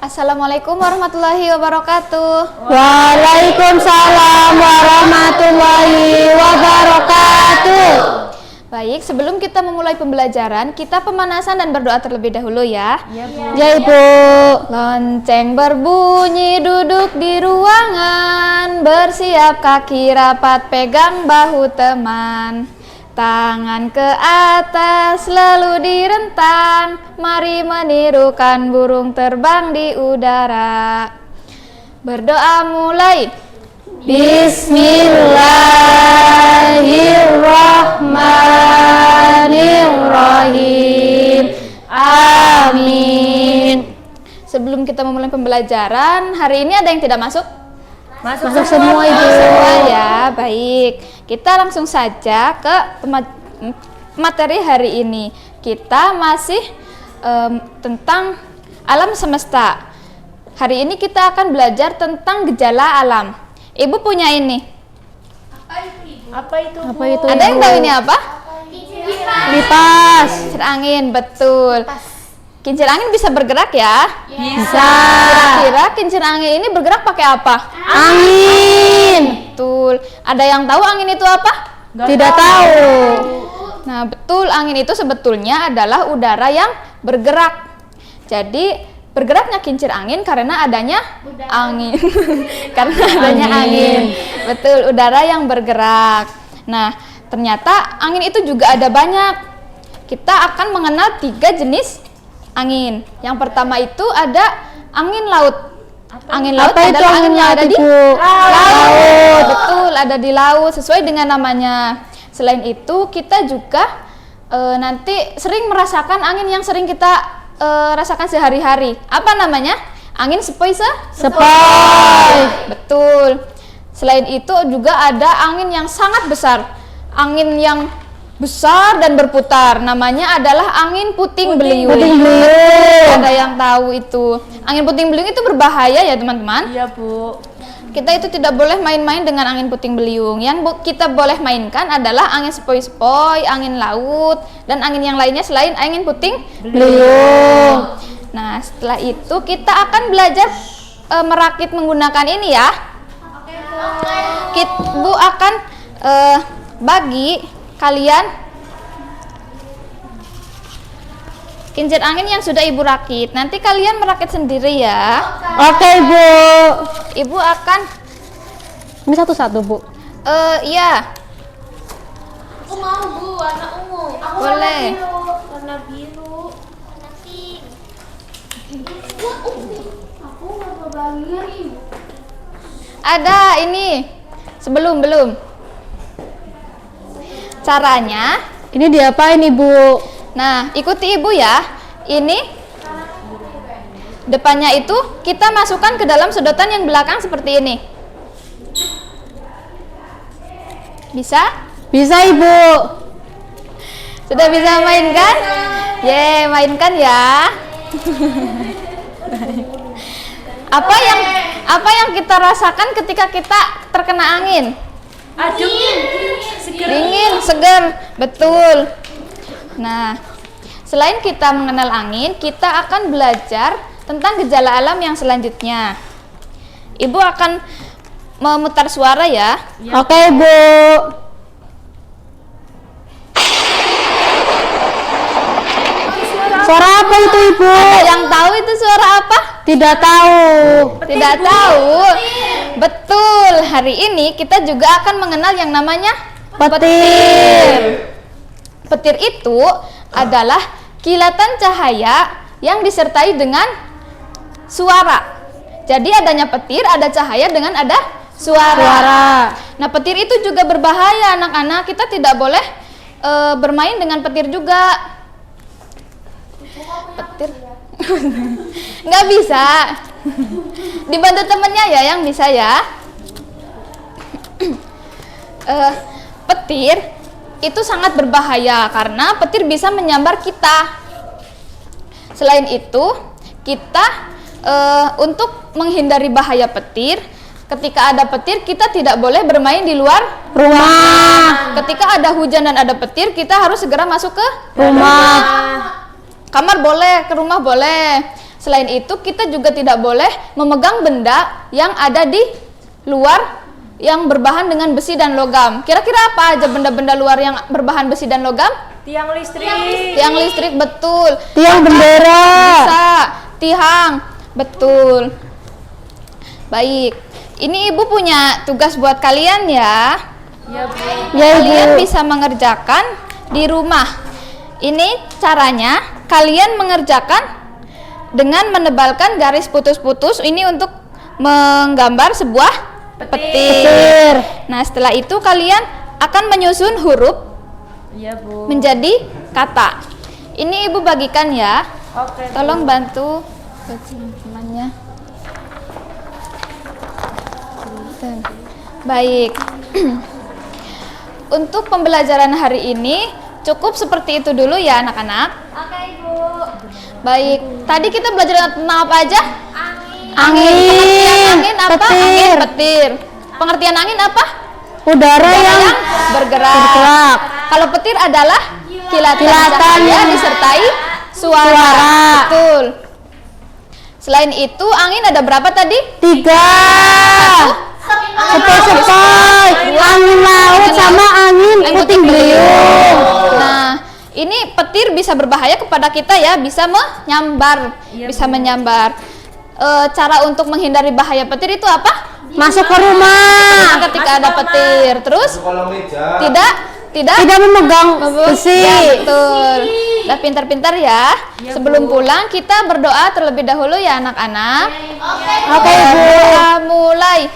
Assalamualaikum warahmatullahi wabarakatuh. Waalaikumsalam warahmatullahi wabarakatuh. Baik, sebelum kita memulai pembelajaran, kita pemanasan dan berdoa terlebih dahulu ya. Ya Ibu. Lonceng berbunyi, duduk di ruangan, bersiap kaki rapat, pegang bahu teman. Tangan ke atas lalu direntang, mari menirukan burung terbang di udara. Berdoa mulai. Bismillahirrahmanirrahim. Amin. Sebelum kita memulai pembelajaran, hari ini ada yang tidak masuk? Masuk semua Ibu. Semua ya, baik. Kita langsung saja ke materi hari ini. Kita masih tentang alam semesta. Hari ini kita akan belajar tentang gejala alam. Ibu punya ini. Apa itu? Ada yang tahu ini apa? Kipas. Kincir angin, betul. Kincir angin bisa bergerak ya? Bisa. Kira-kira kincir angin ini bergerak pakai apa? Angin. Betul. Ada yang tahu angin itu apa? Tidak tahu. Nah, betul, angin itu sebetulnya adalah udara yang bergerak. Jadi, bergeraknya kincir angin karena adanya angin. Karena adanya angin. Betul, udara yang bergerak. Nah, ternyata angin itu juga ada banyak. Kita akan mengenal 3 jenis angin. Yang pertama itu ada angin laut. Angin laut adalah angin yang ada di laut. Betul, ada di laut sesuai dengan namanya. Selain itu, kita juga nanti sering merasakan angin yang sering kita rasakan sehari-hari. Apa namanya? Angin sepoi-sepoi. Betul. Selain itu juga ada angin yang sangat besar. Angin yang besar dan berputar, namanya adalah angin puting beliung. Ada yang tahu itu? Angin puting beliung itu berbahaya ya teman-teman? Iya Bu. Kita itu tidak boleh main-main dengan angin puting beliung. Yang kita boleh mainkan adalah angin sepoi-sepoi, angin laut, dan angin yang lainnya selain angin puting beliung. Nah, setelah itu kita akan belajar merakit menggunakan ini ya. Bu akan bagi kalian kincir angin yang sudah Ibu rakit. Nanti kalian merakit sendiri ya. Oke Ibu. Ibu akan Ini satu-satu Bu. Iya. Aku mau Bu, warna ungu. Aku Boleh. warna biru, warna pink. Aku warna bagian. Ada ini. Belum. Caranya, Ini diapain Ibu? nah ikuti Ibu ya. Ini depannya itu kita masukkan ke dalam sedotan yang belakang seperti ini. Bisa? Bisa Ibu. Sudah bisa mainkan? Mainkan ya. Apa yang kita rasakan ketika kita terkena angin? Dingin, segar, betul. Nah, selain kita mengenal angin, kita akan belajar tentang gejala alam yang selanjutnya. Ibu akan memutar suara ya. Oke Bu. Suara apa itu Ibu? Ada yang tahu itu suara apa? Tidak tahu. Tidak tahu. Betul, hari ini kita juga akan mengenal yang namanya Petir. Petir itu adalah kilatan cahaya yang disertai dengan suara. Jadi adanya petir, ada cahaya dengan ada suara. Nah, petir itu juga berbahaya anak-anak. Kita tidak boleh bermain dengan petir juga. Petir nggak bisa. Dibantu temennya ya yang bisa ya. Petir itu sangat berbahaya karena petir bisa menyambar kita. Selain itu, kita untuk menghindari bahaya petir, ketika ada petir kita tidak boleh bermain di luar Rumah. Ketika ada hujan dan ada petir, kita harus segera masuk ke Rumah. Kamar boleh, ke rumah boleh. Selain itu, kita juga tidak boleh memegang benda yang ada di luar yang berbahan dengan besi dan logam. Kira-kira apa aja benda-benda luar yang berbahan besi dan logam? Tiang listrik. Tiang listrik, betul. Tiang bendera. Bisa. Tiang, betul. Baik. Ini Ibu punya tugas buat kalian ya. Ya, Bu. Ya, Kalian Ibu. bisa mengerjakan di rumah. Ini caranya, kalian mengerjakan dengan menebalkan garis putus-putus ini untuk menggambar sebuah petir. Nah, setelah itu kalian akan menyusun huruf Iya, Bu. menjadi kata. Ini Ibu bagikan ya. Oke. Tolong bantu ke teman-temannya. Baik. Untuk pembelajaran hari ini cukup seperti itu dulu ya anak-anak. Oke, Ibu. Baik. Tadi kita belajar tentang apa aja? Angin. Angin apa? Petir. Angin, petir. Pengertian angin apa? Udara yang bergerak. Kalau petir adalah kilatan Kilatan. cahaya disertai suara. Suara. Betul. Selain itu, angin ada berapa tadi? 3. Sepoi-sepoi, angin laut sama angin puting beliung. Nah, ini petir bisa berbahaya kepada kita ya, bisa menyambar, bisa menyambar. Cara untuk menghindari bahaya petir itu apa? Masuk ke rumah. Ketika ada petir, terus tidak Tidak memegang besi. Ya, betul. Udah pintar-pintar ya. Sebelum pulang kita berdoa terlebih dahulu ya anak-anak. Oke, Ibu. Doa mulai.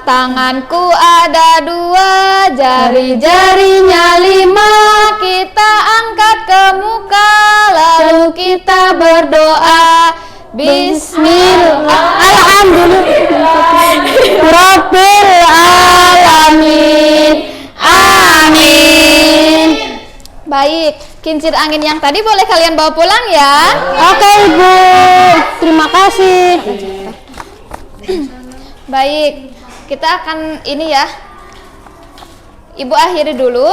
Tanganku ada 2, jari-jarinya 5. Kita angkat ke muka, lalu kita berdoa. Bismillah. Rabbil alamin. Amin. Baik, kincir angin yang tadi boleh kalian bawa pulang ya. Oke, Ibu. Terima kasih. Baik, kita akan ini ya. Ibu akhiri dulu.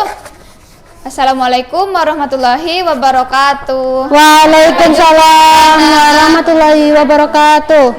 Assalamualaikum warahmatullahi wabarakatuh. Waalaikumsalam warahmatullahi wabarakatuh.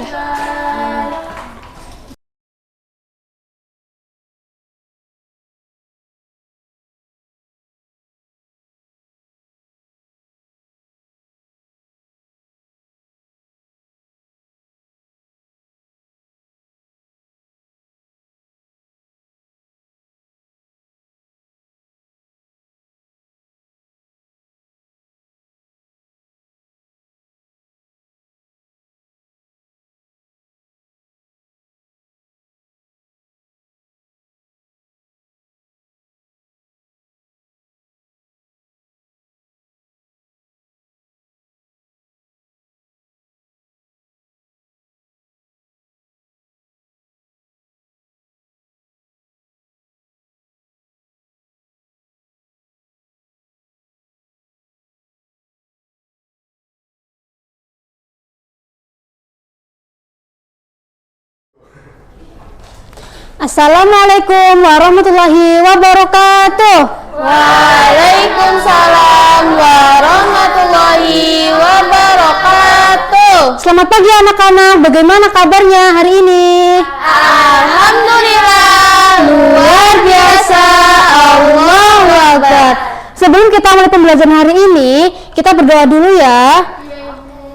Assalamualaikum warahmatullahi wabarakatuh. Waalaikumsalam warahmatullahi wabarakatuh. Selamat pagi anak-anak, bagaimana kabarnya hari ini? Alhamdulillah. Luar biasa, Allahu Akbar. Sebelum kita mulai pembelajaran hari ini, kita berdoa dulu ya.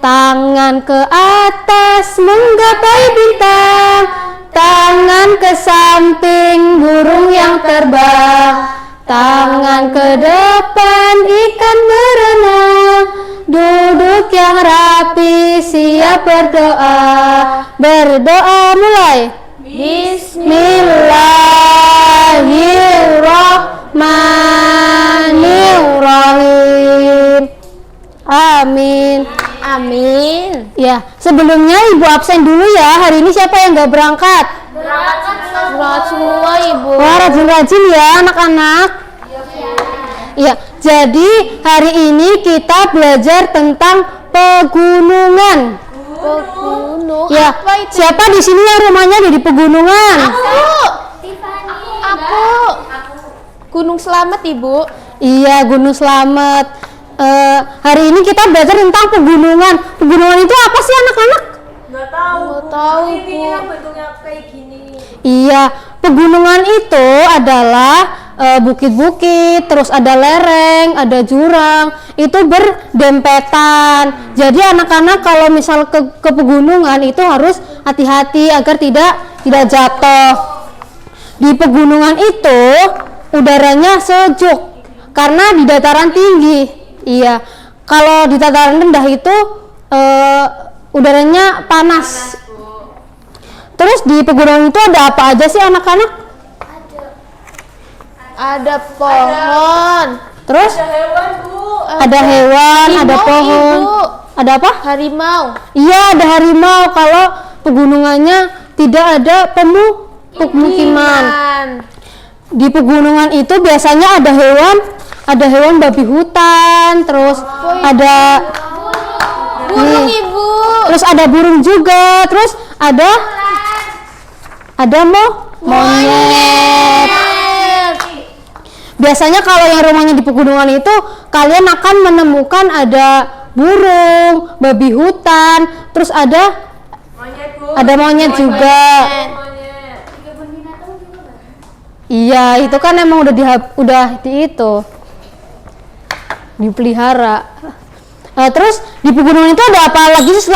Tangan ke atas menggapai bintang, tangan ke samping burung yang terbang, tangan ke depan ikan berenang, duduk yang rapi siap berdoa. Berdoa mulai. Bismillahirrahmanirrahim. Amin. Amin. Ya, sebelumnya Ibu absen dulu ya. Hari ini siapa yang nggak berangkat? Berangkat semua, Ibu. Wah, rajin-rajin ya anak-anak. Ya, jadi hari ini kita belajar tentang pegunungan. Pegunung. Ya, siapa di sini yang rumahnya di pegunungan? Aku. Gunung Selamat, Ibu. Iya, Gunung Slamet. hari ini kita belajar tentang pegunungan. Pegunungan itu apa sih anak-anak? Nggak tahu. Nggak tahu, Ini Bu. yang bentuknya kayak gini. Iya, pegunungan itu adalah bukit-bukit, terus ada lereng, ada jurang, itu berdempetan. Jadi anak-anak kalau misal ke pegunungan itu harus hati-hati agar tidak jatuh. Di pegunungan itu udaranya sejuk karena di dataran tinggi. Iya, kalau di dataran rendah itu udaranya panas. Terus di pegunungan itu ada apa aja sih anak-anak? Ada pohon. Terus Ada hewan, Bu. ada hewan, ada harimau, pohon. Ibu. Ada apa? Harimau. Iya, ada harimau. Kalau pegunungannya tidak ada pemukiman. Di pegunungan itu biasanya ada hewan babi hutan, terus ada Burung, nih, Ibu. terus ada burung juga, terus ada monyet. Biasanya kalau yang rumahnya di pegunungan itu kalian akan menemukan ada burung, babi hutan, terus ada Monyet, Bu. monyet juga. Monyet. Iya, itu kan emang udah dipelihara. Terus di pegunungan itu ada apa lagi sih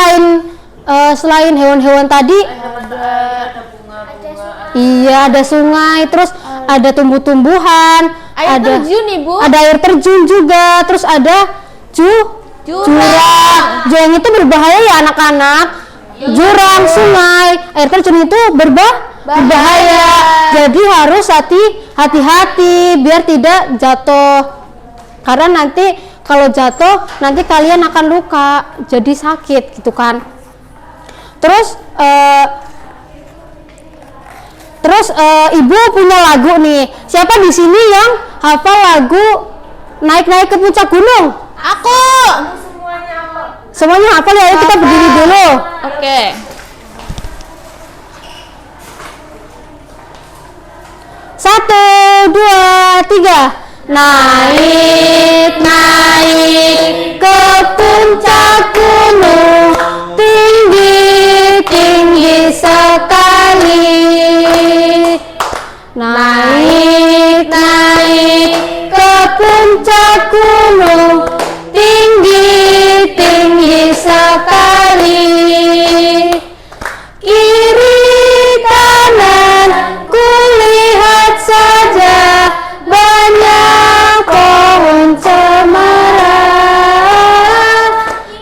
selain hewan-hewan tadi? Ada bunga-bunga. Iya, ada sungai, terus ada tumbuh-tumbuhan, Air ada terjun, Ibu. ada air terjun juga, terus ada jurang. Jurang itu berbahaya ya anak-anak. Jurang, sungai, air terjun itu berbahaya. Jadi harus hati-hati biar tidak jatuh. Karena nanti kalau jatuh nanti kalian akan luka, jadi sakit gitu kan. Terus Ibu punya lagu nih. Siapa di sini yang hafal lagu Naik-naik ke Puncak Gunung? Aku. Semuanya apa? Semuanya hafal ya? Ayo kita berdiri dulu. Oke. Satu, dua, tiga. Naik ke puncak gunung, tinggi sekali. Naik ke puncak gunung, tinggi sekali. Kiri kanan kulihat saja banyak pohon cemara.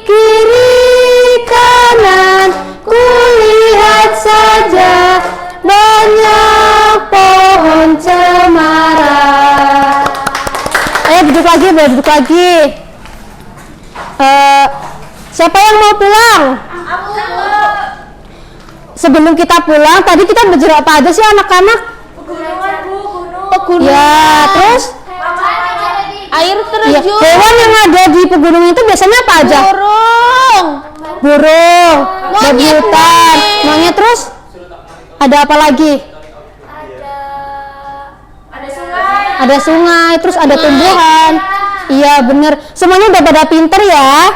Kiri kanan kulihat saja banyak pohon cemara. Ayo duduk lagi. Siapa yang mau pulang? Sebelum kita pulang, tadi kita belajar apa aja sih anak-anak? Pegunungan, Bu. Gunung. Pegunungan. Ya, terus Air ya, terjun. hewan yang ada di pegunungan itu biasanya apa aja? Burung, babi Monyet, hutan, monyet. monyet, terus ada apa lagi? Ada sungai. Ada sungai, terus ada tumbuhan. Iya bener, semuanya udah pada pinter ya.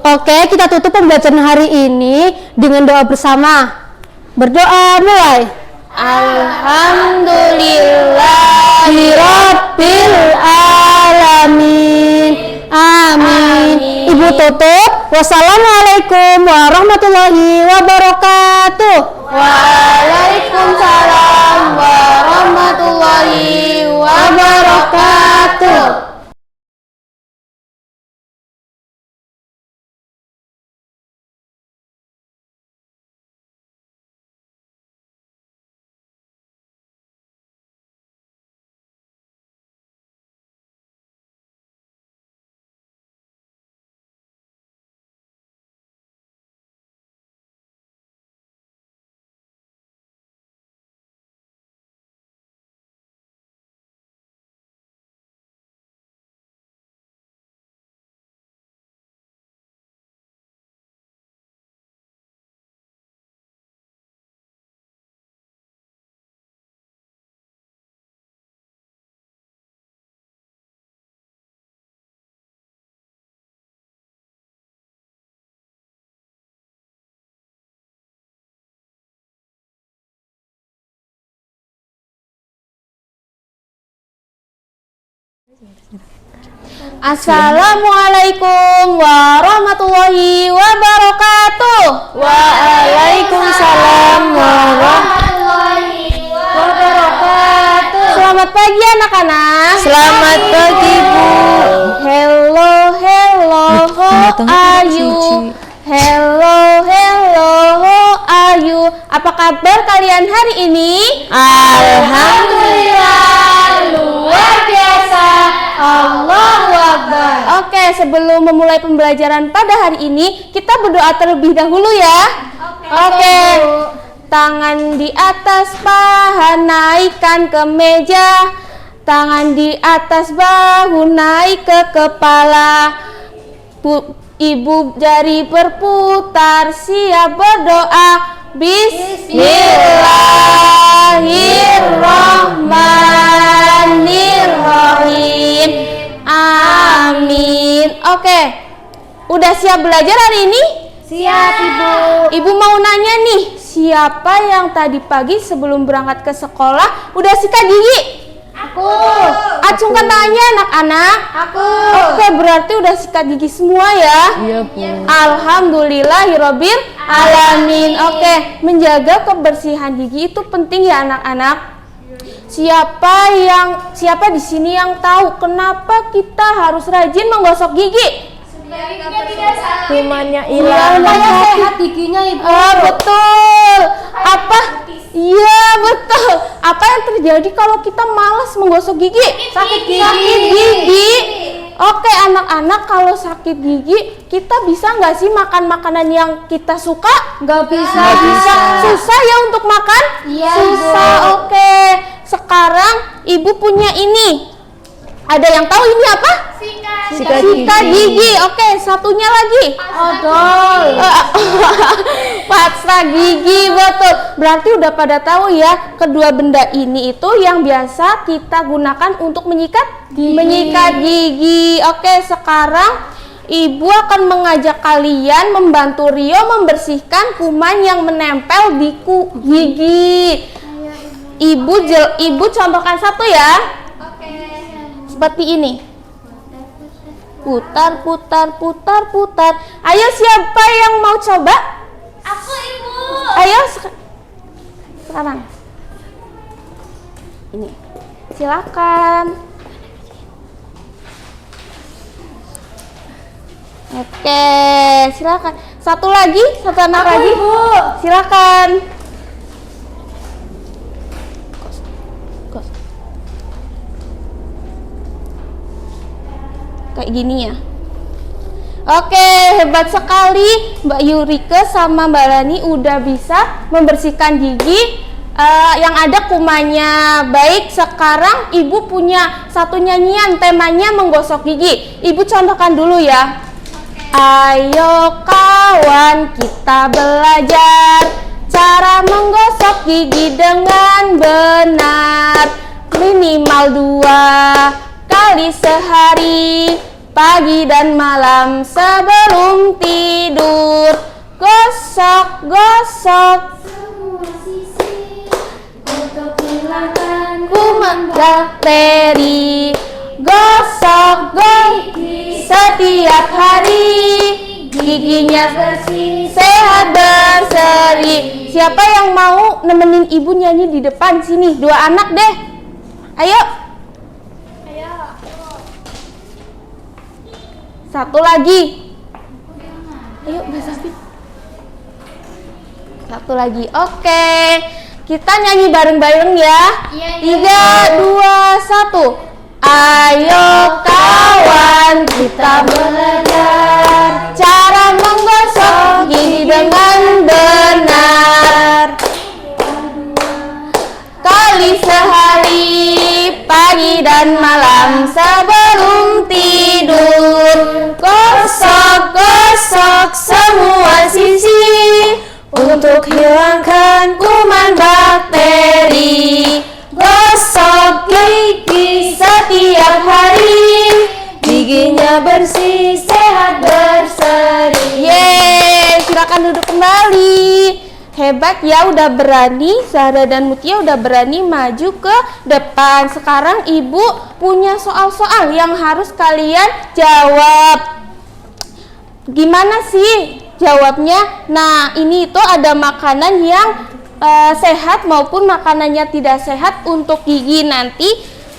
Oke, kita tutup pembelajaran hari ini dengan doa bersama. Berdoa mulai. Alhamdulillahirabbil alamin. Amin. Ibu tutup. Wassalamualaikum warahmatullahi wabarakatuh. Waalaikumsalam warahmatullahi wabarakatuh. Assalamualaikum warahmatullahi wabarakatuh. Waalaikumsalam warahmatullahi Wabarakatuh. Selamat pagi anak-anak. Selamat pagi, Bu. Hello, how are you? Hello, how are you? Apa kabar kalian hari ini? Alhamdulillah, luar biasa. Allahu Akbar. Oke, sebelum memulai pembelajaran pada hari ini, kita berdoa terlebih dahulu ya. Oke. Tangan di atas paha, naikkan ke meja. Tangan di atas bahu, naik ke kepala. Ibu jari berputar, siap berdoa. Bismillahirrahmanirrahim. Amin. Oke, udah siap belajar hari ini? Siap, Ibu. Ibu mau nanya nih, siapa yang tadi pagi sebelum berangkat ke sekolah udah sikat gigi? Aku. Acungkan tangannya anak-anak. Aku. Oke, berarti udah sikat gigi semua ya? Iya, Bu. Alhamdulillahirobbil alamin. Oke, menjaga kebersihan gigi itu penting ya anak-anak. Siapa di sini yang tahu kenapa kita harus rajin menggosok gigi? Kumannya hilang. Supaya sehat giginya, Ibu. Oh, betul. Apa? Iya, betul. Apa yang terjadi kalau kita malas menggosok gigi? Sakit gigi. Sakit gigi. Oke, anak-anak, kalau sakit gigi, kita bisa nggak sih makan makanan yang kita suka? Nggak bisa. Nggak bisa. Susah ya untuk makan? Iya, Susah. Ibu. Oke. Sekarang Ibu punya ini. Ada yang tahu ini apa? Sikat gigi. Oke, satunya lagi. odol. Pasta gigi, betul. Berarti udah pada tahu ya, kedua benda ini itu yang biasa kita gunakan untuk menyikat gigi. Oke, sekarang Ibu akan mengajak kalian membantu Rio membersihkan kuman yang menempel di gigi. Ibu contohkan satu ya. Seperti ini. Putar. Ayo, siapa yang mau coba? Aku, Ibu. Ayo sekarang. Ini. Silakan. Oke, silakan. Satu anak lagi. Ibu. Silakan. Kayak gini ya. Oke, hebat sekali Mbak Yurike sama Mbak Rani udah bisa membersihkan gigi yang ada kumannya. Baik, sekarang Ibu punya satu nyanyian, temanya menggosok gigi. Ibu contohkan dulu ya. Ayo kawan, kita belajar cara menggosok gigi dengan benar. Minimal 2 kali sehari, pagi dan malam sebelum tidur. Gosok Semua sisi untuk hilangkan kuman bakteri. Gosok gigi setiap hari, giginya bersih, sehat berseri. Siapa yang mau nemenin Ibu nyanyi di depan sini? 2 anak deh. Ayo. Satu lagi. Ayo, Mbak Safi. Satu lagi. Oke. Kita nyanyi bareng-bareng ya. Iya. 3, 2, 1. Ayo kawan, kita belajar cara menggosok gigi dengan benar. Kali sehari, pagi dan malam sebelum tidur. Gosok semua sisi untuk hilangkan kuman bakteri. Gosok gigi setiap hari, giginya bersih, sehat berseri. Yeay, silakan duduk kembali. Hebat ya, udah berani. Zahra dan Mutia udah berani maju ke depan. Sekarang ibu punya soal-soal yang harus kalian jawab. Gimana sih jawabnya? Nah, ini itu ada makanan yang sehat maupun makanannya tidak sehat untuk gigi. Nanti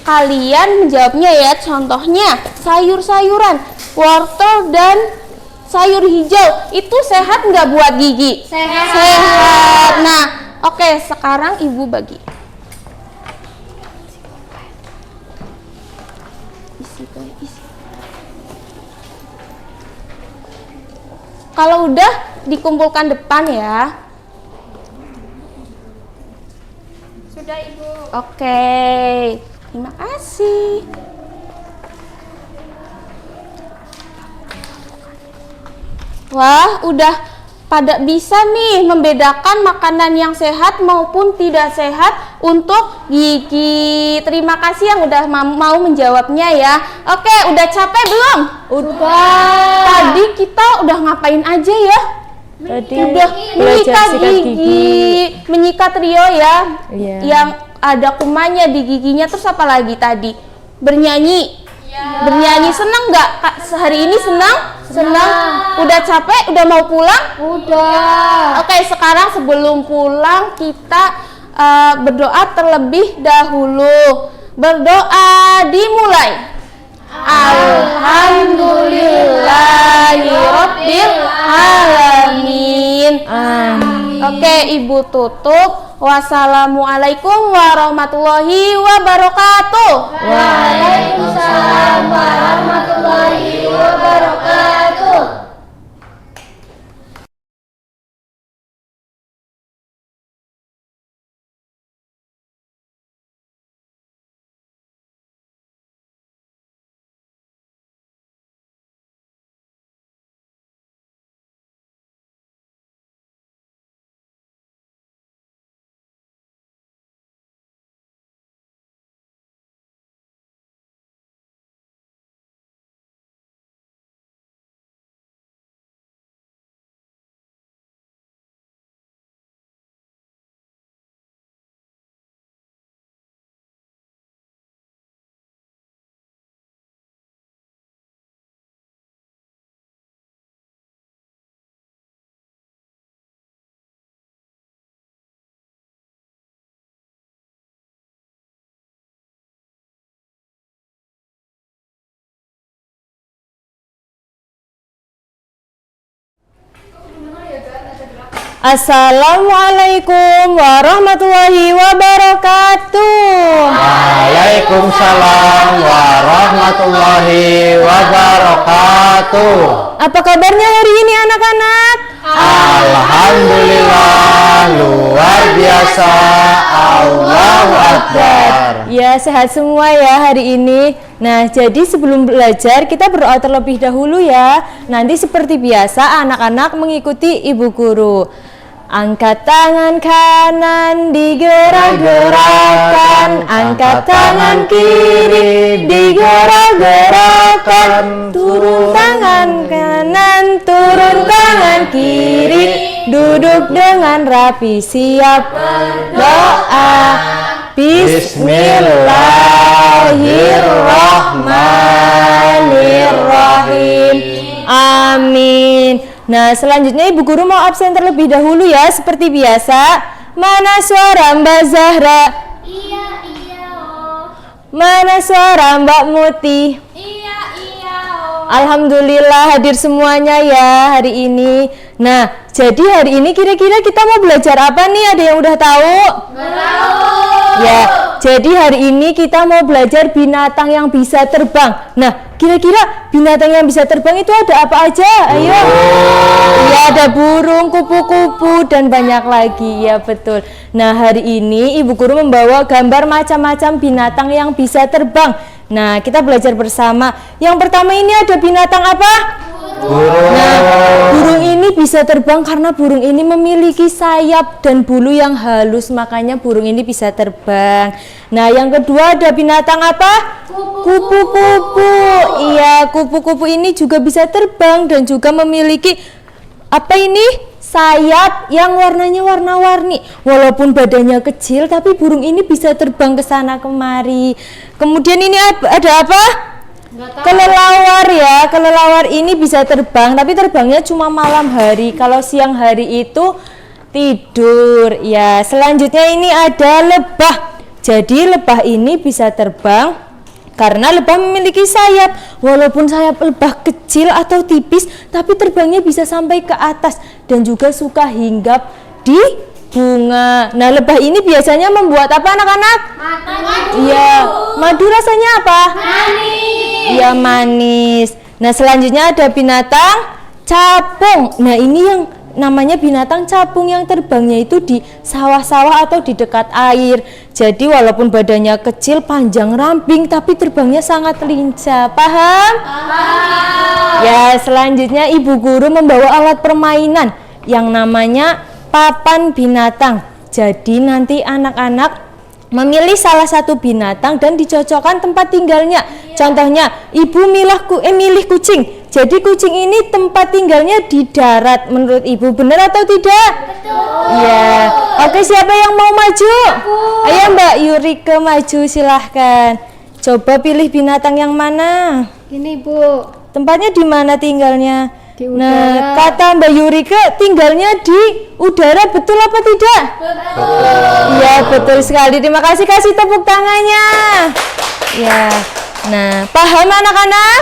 kalian menjawabnya ya. Contohnya sayur-sayuran, wortel dan sayur hijau itu sehat nggak buat gigi? Sehat. Nah, oke, sekarang ibu bagi. Isi. Kalau udah dikumpulkan depan ya. Sudah Ibu. Oke, terima kasih. Wah, udah pada bisa nih membedakan makanan yang sehat maupun tidak sehat untuk gigi. Terima kasih yang udah mau menjawabnya ya. Oke, udah capek belum? Udah. Tadi kita udah ngapain aja ya? Tadi Udah menyikat gigi, menyikat Rio ya. Iya. Yang ada kumannya di giginya. Terus apa lagi tadi? Bernyanyi. Bernyanyi, senang nggak Kak? Hari ini senang? Udah capek? Udah mau pulang? Udah. Oke, sekarang sebelum pulang kita berdoa terlebih dahulu. Berdoa dimulai. Alhamdulillahirabbil alamin. Oke, Ibu tutup. Wassalamualaikum warahmatullahi wabarakatuh. Waalaikumsalam warahmatullahi wabarakatuh. Assalamualaikum warahmatullahi wabarakatuh. Waalaikumsalam warahmatullahi wabarakatuh. Apa kabarnya hari ini anak-anak? Alhamdulillah, luar biasa. Allahu Akbar. Ya, sehat semua ya hari ini. Nah, jadi sebelum belajar kita berdoa terlebih dahulu ya. Nanti seperti biasa anak-anak mengikuti ibu guru. Angkat tangan kanan digerak-gerakkan, angkat tangan kiri digerak-gerakkan, turun tangan kanan, turun tangan kiri, duduk dengan rapi siap berdoa. Bismillahirrahmanirrahim. Amin. Nah, selanjutnya ibu guru mau absen terlebih dahulu ya, seperti biasa. Mana suara Mbak Zahra? Iya, oh. Mana suara Mbak Muti? Iya, oh. Alhamdulillah hadir semuanya ya hari ini. Nah, jadi hari ini kira-kira kita mau belajar apa nih? Ada yang udah tahu? Ya, jadi hari ini kita mau belajar binatang yang bisa terbang. Nah, kira-kira binatang yang bisa terbang itu ada apa aja? Ayo. Ya, ada burung, kupu-kupu, dan banyak lagi. Ya, betul. Nah, hari ini ibu guru membawa gambar macam-macam binatang yang bisa terbang. Nah, kita belajar bersama. Yang pertama ini ada binatang apa? Nah, burung ini bisa terbang karena burung ini memiliki sayap dan bulu yang halus, makanya burung ini bisa terbang. Nah, yang kedua ada binatang apa? Kupu-kupu. Iya, kupu-kupu ini juga bisa terbang dan juga memiliki apa ini? sayap yang warnanya warna-warni. Walaupun badannya kecil, tapi burung ini bisa terbang ke sana kemari. Kemudian ini ada apa? Kelelawar ya. Kelelawar ini bisa terbang, tapi terbangnya cuma malam hari. Kalau siang hari itu tidur. Ya, selanjutnya ini ada lebah. Jadi lebah ini bisa terbang karena lebah memiliki sayap. Walaupun sayap lebah kecil atau tipis, tapi terbangnya bisa sampai ke atas dan juga suka hinggap di bunga. Nah, lebah ini biasanya membuat apa anak-anak? Iya, madu rasanya apa? Manis. Iya, manis. Nah, selanjutnya ada binatang capung. Nah, ini yang namanya binatang capung yang terbangnya itu di sawah-sawah atau di dekat air. Jadi walaupun badannya kecil, panjang, ramping, tapi terbangnya sangat lincah. Paham? Paham. Ya, selanjutnya ibu guru membawa alat permainan yang namanya papan binatang. Jadi nanti anak-anak memilih salah satu binatang dan dicocokkan tempat tinggalnya. Contohnya, ibu milih kucing. Jadi kucing ini tempat tinggalnya di darat. Menurut ibu benar atau tidak? Betul. Iya. Oke, siapa yang mau maju? Ayo Mbak Yurike maju, silahkan. Coba pilih binatang yang mana? Ini Bu, Tempatnya di mana tinggalnya? di Nah, udara. kata Mbak Yurike tinggalnya di udara, betul apa tidak? Betul. Iya, betul sekali. Terima kasih, kasih tepuk tangannya. Ya. Nah, paham anak-anak?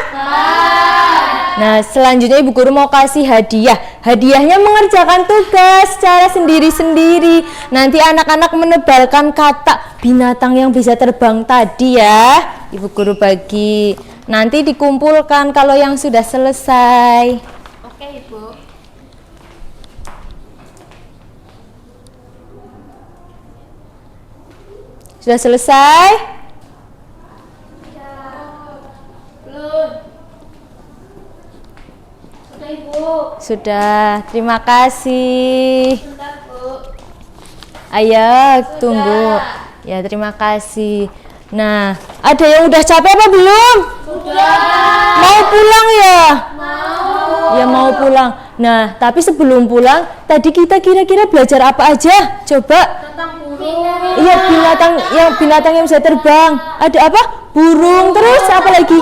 Nah, selanjutnya ibu guru mau kasih hadiah. Hadiahnya mengerjakan tugas secara sendiri-sendiri. Nanti anak-anak menebalkan kata binatang yang bisa terbang tadi ya. Ibu guru bagi. Nanti dikumpulkan kalau yang sudah selesai. Oke, Ibu. Sudah selesai? Belum. Sudah, Ibu. Sudah. Terima kasih. Bentar, Bu. Ayo, tunggu. Ya, terima kasih. Nah, ada yang udah capek apa belum? Sudah. Mau pulang ya? Mau. Ya, mau pulang. Nah, tapi sebelum pulang, tadi kita kira-kira belajar apa aja? Coba. Tentang burung. Iya, binatang yang bisa terbang. Ada apa? Burung, terus apa lagi?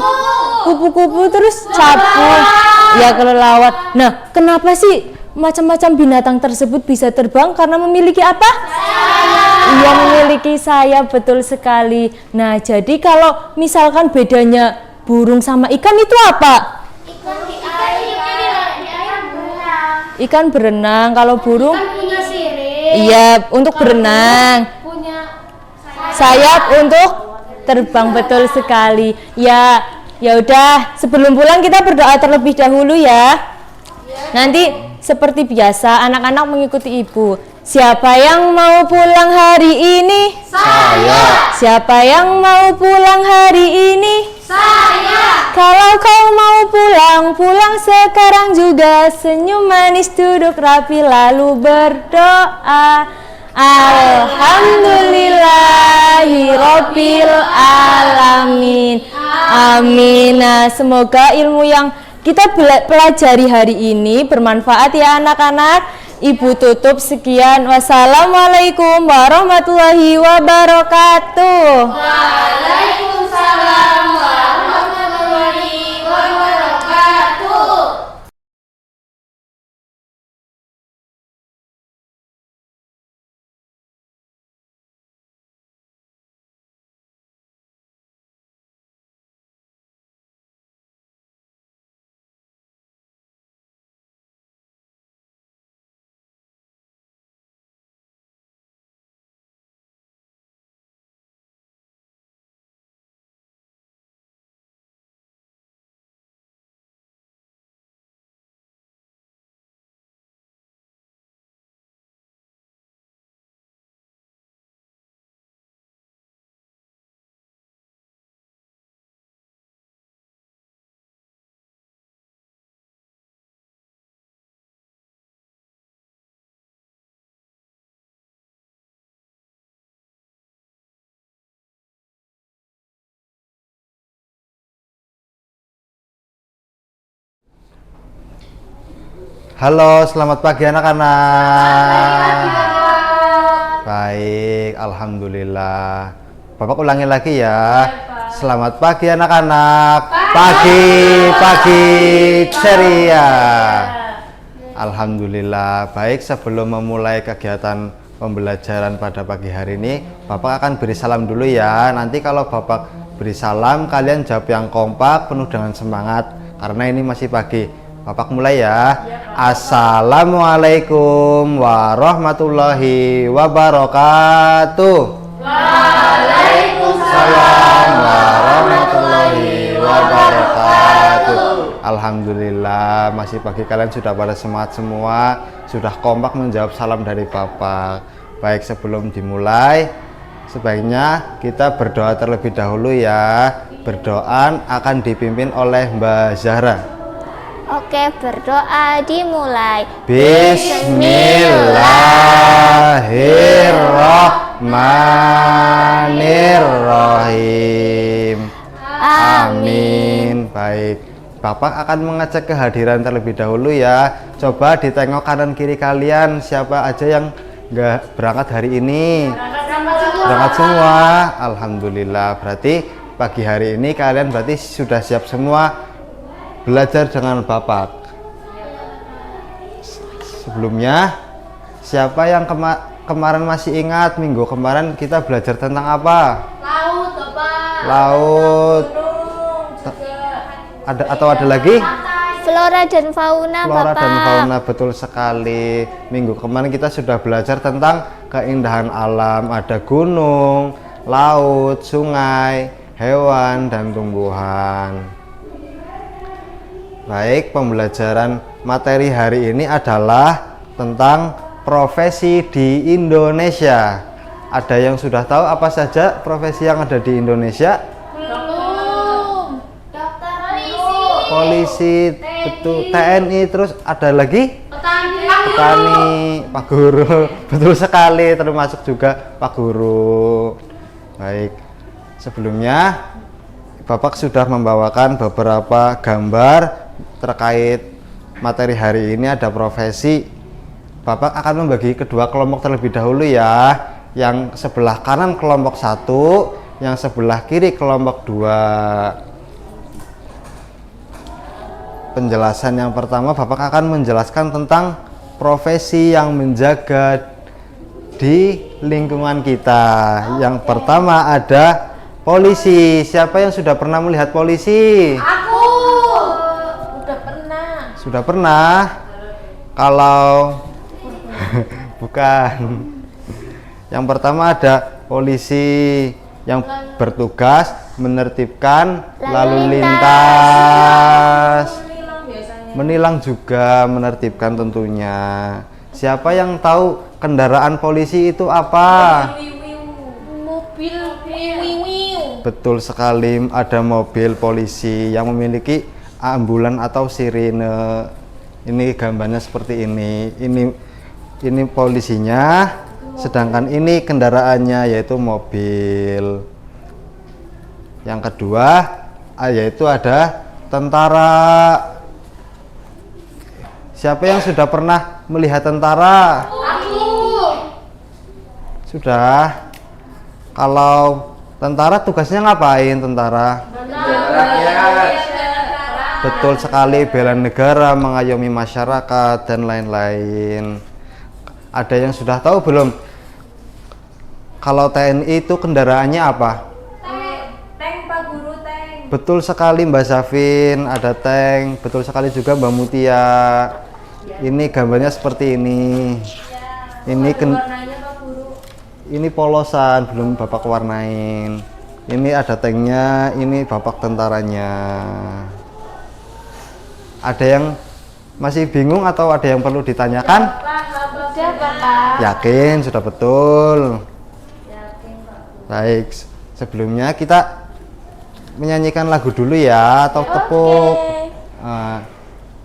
Kupu-kupu, terus capung. Ya, kelelawar. Nah, kenapa sih macam-macam binatang tersebut bisa terbang? Karena memiliki apa? Iya, memiliki sayap, betul sekali. Nah, jadi kalau misalkan bedanya burung sama ikan itu apa? Ikan di air berenang. Ikan berenang, kalau burung Punya sirip. iya untuk berenang. Punya Sayap untuk terbang, betul sekali. Ya, ya udah, sebelum pulang kita berdoa terlebih dahulu ya. Nanti seperti biasa anak-anak mengikuti ibu. Siapa yang mau pulang hari ini? Saya. Siapa yang mau pulang hari ini? saya. Kalau kau mau pulang, pulang sekarang juga. Senyum manis, duduk rapi, lalu berdoa. Alhamdulillahirabbil alamin. Amin. Nah, semoga ilmu yang kita pelajari hari ini bermanfaat ya anak-anak. Ibu tutup sekian. Wassalamualaikum warahmatullahi wabarakatuh. Waalaikumsalam. Halo, selamat pagi anak-anak. Baik, alhamdulillah. Bapak ulangi lagi ya. Selamat pagi anak-anak. Pagi ceria. Alhamdulillah. Baik, sebelum memulai kegiatan pembelajaran pada pagi hari ini, Bapak akan beri salam dulu ya. Nanti kalau Bapak beri salam, kalian jawab yang kompak, penuh dengan semangat, karena ini masih pagi. Bapak mulai ya. Assalamualaikum warahmatullahi wabarakatuh. Waalaikumsalam warahmatullahi wabarakatuh. Alhamdulillah, masih pagi, kalian sudah pada semangat semua, sudah kompak menjawab salam dari Bapak. Baik, sebelum dimulai, sebaiknya kita berdoa terlebih dahulu ya. Berdoa akan dipimpin oleh Mbak Zahra. Oke, berdoa dimulai. Bismillahirrahmanirrahim. Amin. Baik, Bapak akan mengecek kehadiran terlebih dahulu ya. Coba ditengok kanan kiri kalian, siapa aja yang nggak berangkat hari ini. Berangkat semua. Alhamdulillah, berarti pagi hari ini kalian berarti sudah siap semua belajar dengan Bapak. Sebelumnya, siapa yang kemarin masih ingat minggu kemarin kita belajar tentang apa? Laut, Bapak. Laut. Ada atau ada lagi? Flora dan fauna, Flora Bapak. dan fauna, betul sekali. Minggu kemarin kita sudah belajar tentang keindahan alam. Ada gunung, laut, sungai, hewan, dan tumbuhan. Baik, pembelajaran materi hari ini adalah tentang profesi di Indonesia. Ada yang sudah tahu apa saja profesi yang ada di Indonesia? Belum. Dokter, Polisi, betul. TNI, terus ada lagi? petani, Pak Guru. Betul sekali, termasuk juga Pak Guru. Baik, sebelumnya Bapak sudah membawakan beberapa gambar terkait materi hari ini. Ada profesi. Bapak akan membagi kedua kelompok terlebih dahulu ya. Yang sebelah kanan kelompok 1, yang sebelah kiri kelompok 2. Penjelasan yang pertama, Bapak akan menjelaskan tentang profesi yang menjaga di lingkungan kita. Yang pertama ada polisi. Siapa yang sudah pernah melihat polisi? aku. Sudah pernah? Kalau bukan. Yang pertama ada polisi yang bertugas menertibkan lalu lintas. Menilang juga menertibkan tentunya. Siapa yang tahu kendaraan polisi itu apa? Mobil Betul sekali, ada mobil polisi yang memiliki ambulan atau sirine. Ini gambarnya seperti ini. Ini polisinya, sedangkan ini kendaraannya yaitu mobil. Yang kedua yaitu ada tentara. Siapa yang sudah pernah melihat tentara? Aku. Sudah. Kalau tentara tugasnya ngapain tentara? Betul sekali, bela negara, mengayomi masyarakat, dan lain-lain. Ada yang sudah tahu belum? Kalau TNI itu kendaraannya apa? Tank, Pak Guru, tank. Betul sekali Mbak Zafin, ada tank. Betul sekali juga Mbak Mutia. Ini gambarnya seperti ini. Ini Warnanya, Pak Guru. ini polosan, belum Bapak warnain. Ini ada tanknya, ini Bapak tentaranya. Ada yang masih bingung atau ada yang perlu ditanyakan? Sudah, Bapak. Yakin sudah betul? Baik, sebelumnya kita menyanyikan lagu dulu ya, atau tepuk.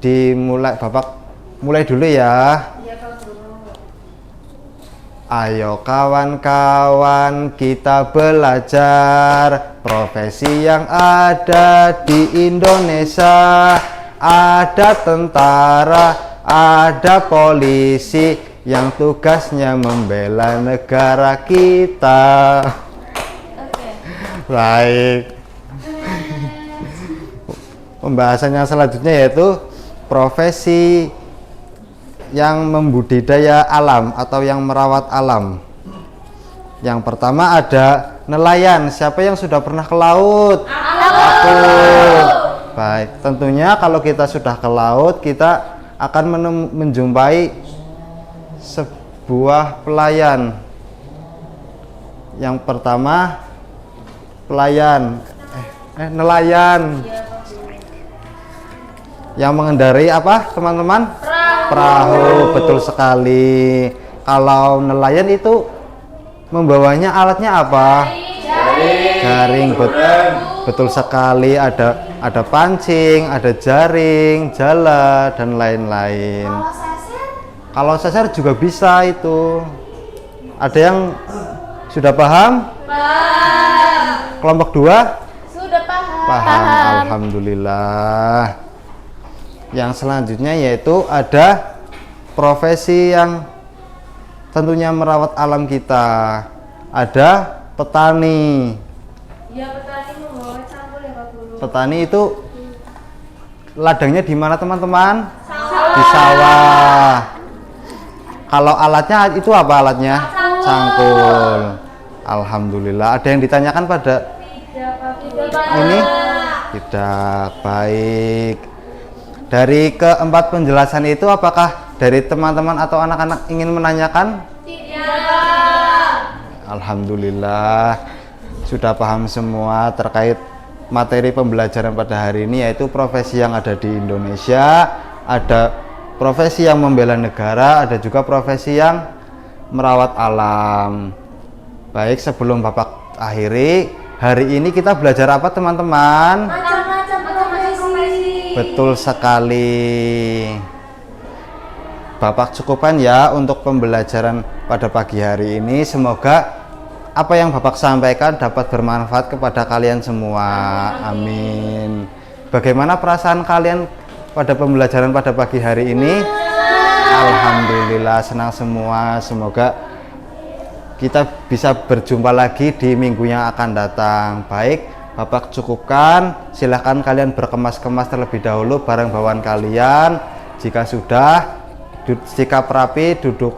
Dimulai, Bapak mulai dulu ya. Ayo kawan-kawan, kita belajar profesi yang ada di Indonesia. Ada tentara, ada polisi yang tugasnya membela negara kita. Baik. Pembahasan yang selanjutnya yaitu profesi yang membudidaya alam atau yang merawat alam. Yang pertama ada nelayan. Siapa yang sudah pernah ke laut? Aku. Baik, tentunya kalau kita sudah ke laut, kita akan menjumpai sebuah pelayan. Yang pertama nelayan. Yang mengendarai apa, teman-teman? Perahu. Betul sekali. Kalau nelayan itu membawanya alatnya apa? Jaring. Betul sekali. Ada pancing, ada jaring, jala, dan lain-lain. Kalau sasar juga bisa itu. Ada yang sudah paham? Kelompok 2? Sudah paham. Paham. Alhamdulillah. Yang selanjutnya yaitu ada profesi yang tentunya merawat alam kita. Ada petani. Ya, petani membawa cangkul ya Pak Guru. Petani itu ladangnya di mana teman-teman? Di sawah. Kalau alatnya itu apa alatnya? Cangkul. Alhamdulillah. Ada yang ditanyakan pada ini? Tidak. Baik. Dari keempat penjelasan itu apakah dari teman-teman atau anak-anak ingin menanyakan? Tidak. Alhamdulillah sudah paham semua terkait materi pembelajaran pada hari ini, yaitu profesi yang ada di Indonesia. Ada profesi yang membela negara, ada juga profesi yang merawat alam. Baik, sebelum Bapak akhiri, hari ini kita belajar apa teman-teman? Macam-macam profesi. Betul sekali. Bapak cukupkan ya untuk pembelajaran pada pagi hari ini. Semoga apa yang Bapak sampaikan dapat bermanfaat kepada kalian semua. Amin. Bagaimana perasaan kalian pada pembelajaran pada pagi hari ini? Alhamdulillah senang semua. Semoga kita bisa berjumpa lagi di minggu yang akan datang. Baik, Bapak cukupkan. Silahkan kalian berkemas-kemas terlebih dahulu barang bawaan kalian. Jika sudah, sikap rapi, duduk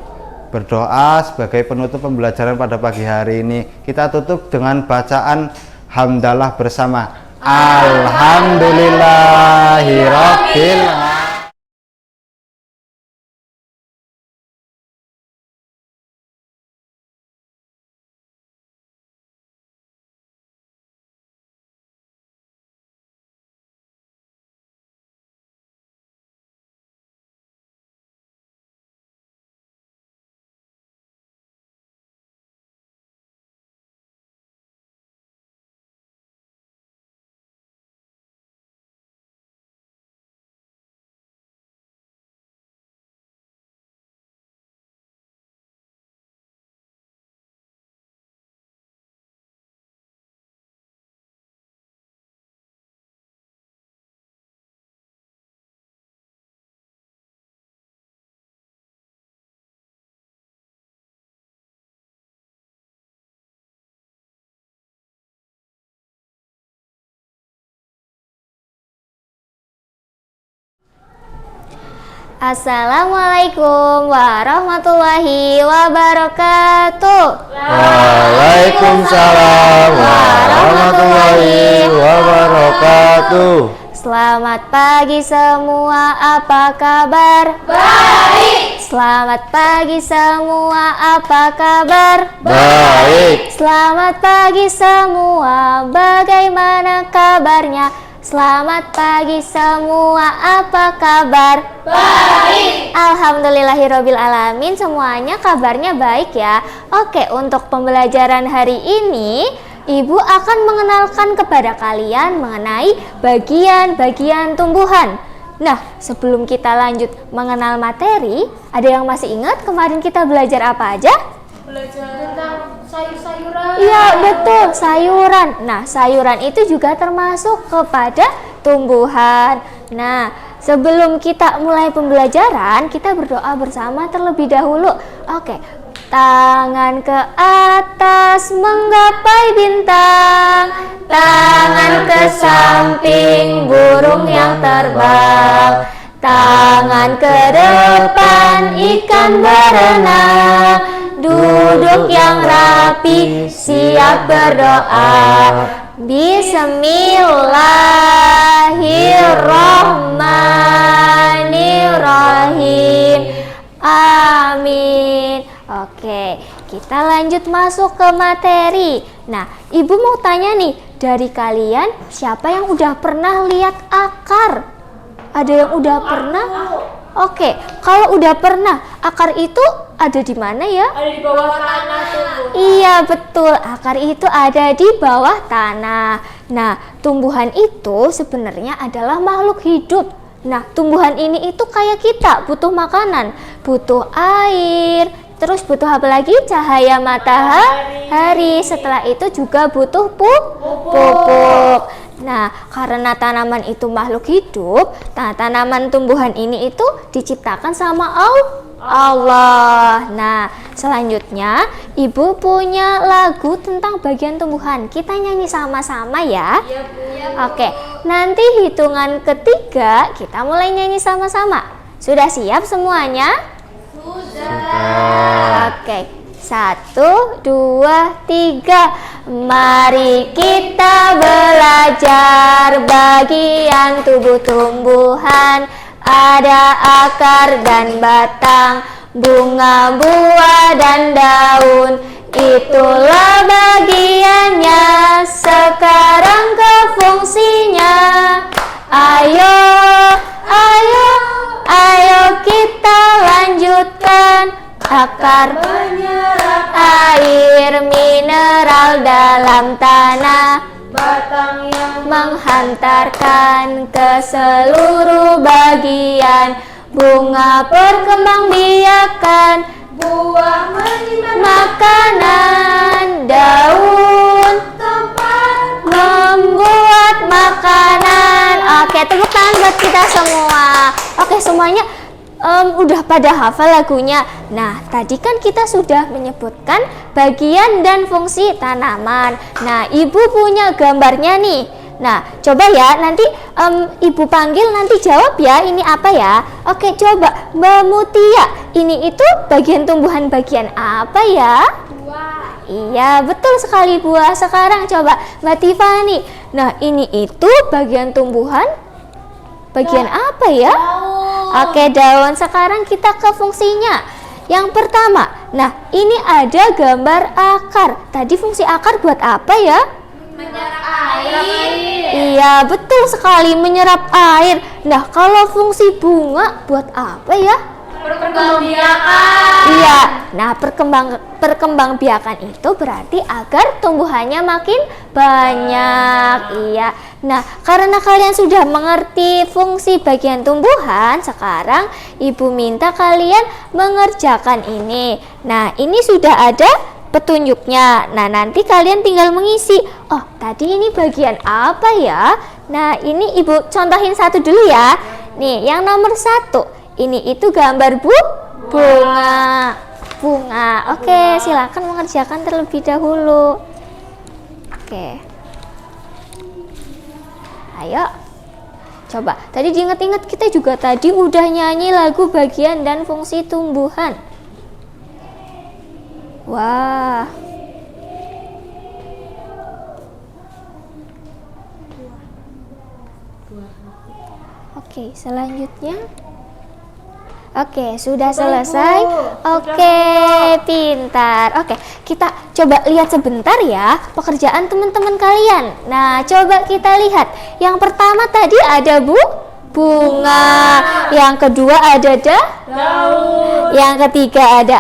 berdoa sebagai penutup pembelajaran pada pagi hari ini. Kita tutup dengan bacaan hamdalah bersama. Alhamdulillahirabbil alamin. Assalamualaikum warahmatullahi wabarakatuh. Waalaikumsalam warahmatullahi wabarakatuh. Selamat pagi semua, apa kabar? Baik. Selamat pagi semua, apa kabar? Baik. Selamat pagi semua, bagaimana kabarnya? Selamat pagi semua, apa kabar? Baik. Alhamdulillahirabbil alamin, semuanya kabarnya baik ya. Oke, untuk pembelajaran hari ini, Ibu akan mengenalkan kepada kalian mengenai bagian-bagian tumbuhan. Nah, sebelum kita lanjut mengenal materi, ada yang masih ingat kemarin kita belajar apa aja? Belajar tentang sayur-sayuran. Iya, betul, sayuran. Nah, sayuran itu juga termasuk kepada tumbuhan. Nah, sebelum kita mulai pembelajaran, kita berdoa bersama terlebih dahulu. Oke, tangan ke atas menggapai bintang, tangan ke samping burung yang terbang, tangan ke depan ikan berenang, duduk yang rapi siap berdoa. Bismillahirrahmanirrahim. Amin. Oke, kita lanjut masuk ke materi. Nah, Ibu mau tanya nih, dari kalian siapa yang udah pernah lihat akar? Ada yang udah pernah? Oke, kalau udah pernah, akar itu ada di mana ya? Ada di bawah tanah tuh. Iya betul, akar itu ada di bawah tanah. Nah, tumbuhan itu sebenarnya adalah makhluk hidup. Nah, tumbuhan ini itu kayak kita, butuh makanan, butuh air, terus butuh apa lagi? Cahaya matahari. Setelah itu juga butuh pupuk. Nah, karena tanaman itu makhluk hidup, tanaman tumbuhan ini itu diciptakan sama Allah. Nah, selanjutnya Ibu punya lagu tentang bagian tumbuhan. Kita nyanyi sama-sama ya. Oke, nanti hitungan ketiga kita mulai nyanyi sama-sama. Sudah siap semuanya? Sudah. Oke, 1, 2, 3. Mari kita belajar bagian tubuh tumbuhan. Ada akar dan batang, bunga, buah, dan daun. Itulah bagiannya, sekarang ke fungsinya. Ayo, ayo, ayo kita lanjutkan. Akar menyerap air mineral dalam tanah, batang yang menghantarkan ke seluruh bagian, bunga perkembangbiakan, buah menyimpan makanan, daun tempat membuat makanan. Oke, tepuk tangan buat kita semua. Oke, semuanya udah pada hafal lagunya. Nah, tadi kan kita sudah menyebutkan bagian dan fungsi tanaman. Nah, Ibu punya gambarnya nih. Nah, coba ya, nanti Ibu panggil, nanti jawab ya, ini apa ya? Oke, coba Mbak Mutia, ini itu bagian tumbuhan bagian apa ya? Buah. Iya, betul sekali, buah. Sekarang coba Mbak Tiffany. Nah, ini itu bagian tumbuhan bagian apa ya? Oke, daun. Sekarang kita ke fungsinya. Yang pertama, nah ini ada gambar akar. Tadi fungsi akar buat apa ya? Menyerap air. Iya, betul sekali, menyerap air. Nah, kalau fungsi bunga buat apa ya? Perkembangbiakan. Iya. Nah, perkembangbiakan itu berarti agar tumbuhannya makin banyak. Iya. Nah, karena kalian sudah mengerti fungsi bagian tumbuhan, sekarang Ibu minta kalian mengerjakan ini. Nah, ini sudah ada petunjuknya. Nah, nanti kalian tinggal mengisi. Oh, tadi ini bagian apa ya? Nah, ini Ibu contohin satu dulu ya. Nih, yang nomor 1. Ini itu gambar bunga. Oke, silakan mengerjakan terlebih dahulu. Oke. Ayo. Coba, tadi diingat-ingat kita juga tadi udah nyanyi lagu bagian dan fungsi tumbuhan. Wah. Oke, selanjutnya. Oke, sudah selesai. Oke, pintar. Oke, kita coba lihat sebentar ya pekerjaan teman-teman kalian. Nah, coba kita lihat. Yang pertama tadi ada bunga. Yang kedua ada daun. Yang ketiga ada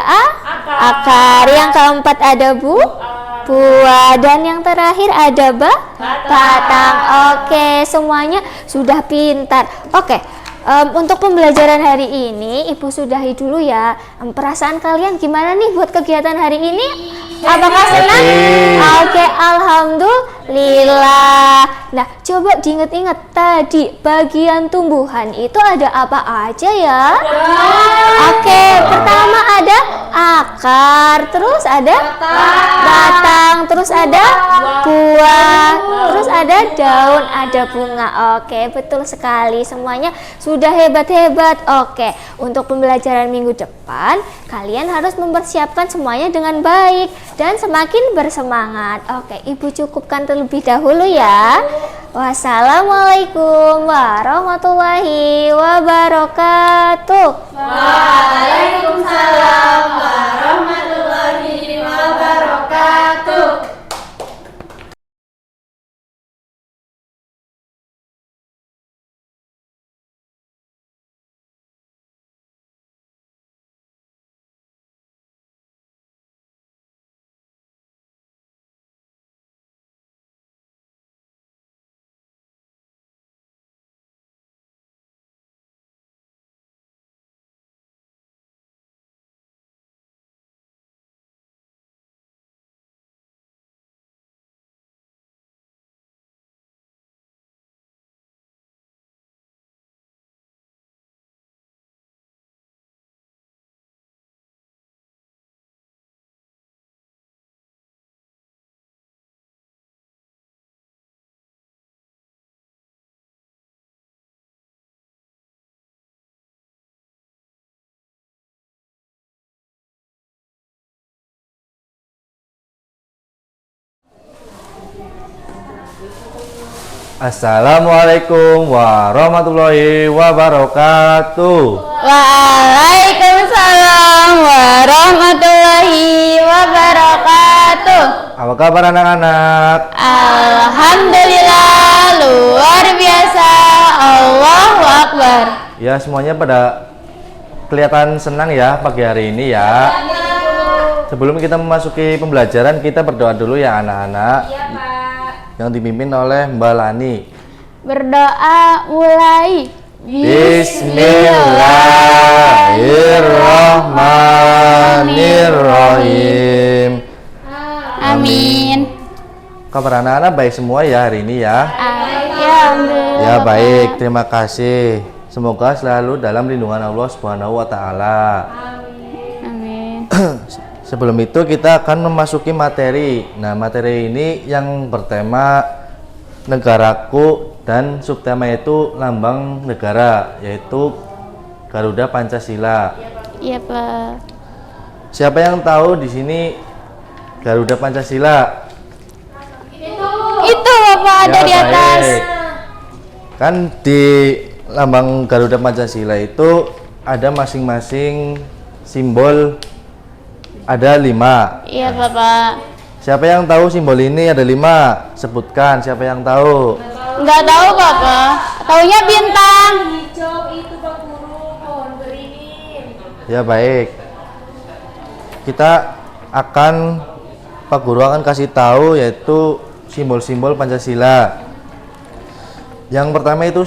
akar. Yang keempat ada buah. Dan yang terakhir ada batang. Oke, semuanya sudah pintar. Oke. Untuk pembelajaran hari ini Ibu sudahi dulu ya. Perasaan kalian gimana nih buat kegiatan hari ini? Apakah senang? Happy. Oke, alhamdulillah. Nah, coba diingat-ingat tadi bagian tumbuhan itu ada apa aja ya? Oke, pertama ada akar, terus ada batang, terus ada buah, terus ada daun, ada bunga. Oke, betul sekali. Semuanya sudah hebat-hebat. Oke, untuk pembelajaran minggu depan, kalian harus mempersiapkan semuanya dengan baik dan semakin bersemangat. Oke, Ibu cukupkan terlebih dahulu ya. Wassalamualaikum warahmatullahi wabarakatuh. Waalaikumsalam warahmatullahi wabarakatuh. Assalamualaikum warahmatullahi wabarakatuh. Waalaikumsalam warahmatullahi wabarakatuh. Apa kabar anak-anak? Alhamdulillah, luar biasa. Allahu Akbar. Ya, semuanya pada kelihatan senang ya pagi hari ini ya. Sebelum kita memasuki pembelajaran, kita berdoa dulu ya anak-anak. Yang dipimpin oleh Mbak Lani. Berdoa mulai. Bismillahirrahmanirrahim. Amin. Kabar anak-anak baik semua ya hari ini ya. Alhamdulillah. Ya baik, terima kasih. Semoga selalu dalam lindungan Allah Subhanahu wa taala. Amin. Sebelum itu kita akan memasuki materi. Nah, materi ini yang bertema negaraku dan subtema itu lambang negara, yaitu Garuda Pancasila. Iya, Pak. Siapa yang tahu di sini Garuda Pancasila? Itu Bapak ada di atas. Baik. Kan di lambang Garuda Pancasila itu ada masing-masing simbol, ada 5. Iya, Bapak. Siapa yang tahu simbol ini ada 5? Sebutkan siapa yang tahu. Enggak tahu, Bapak. Taunya bintang. Hijau itu Pak Guru, pohon beringin. Ya baik. Kita akan Pak Guru akan kasih tahu yaitu simbol-simbol Pancasila. Yang pertama itu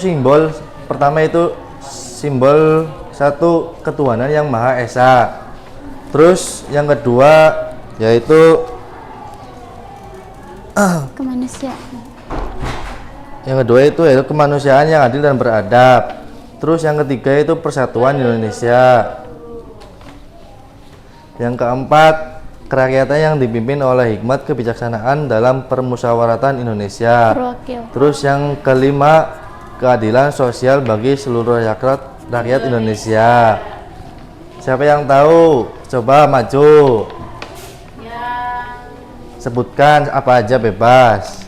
simbol satu ketuhanan yang Maha Esa. Terus yang kedua yaitu Kemanusiaan. yang kedua itu yaitu kemanusiaan yang adil dan beradab. Terus yang ketiga itu persatuan Indonesia. Yang keempat, kerakyatan yang dipimpin oleh hikmat kebijaksanaan dalam permusyawaratan Indonesia. Berwakil. Terus yang kelima, keadilan sosial bagi seluruh rakyat Indonesia. Siapa yang tahu? Coba maju. Sebutkan apa aja bebas.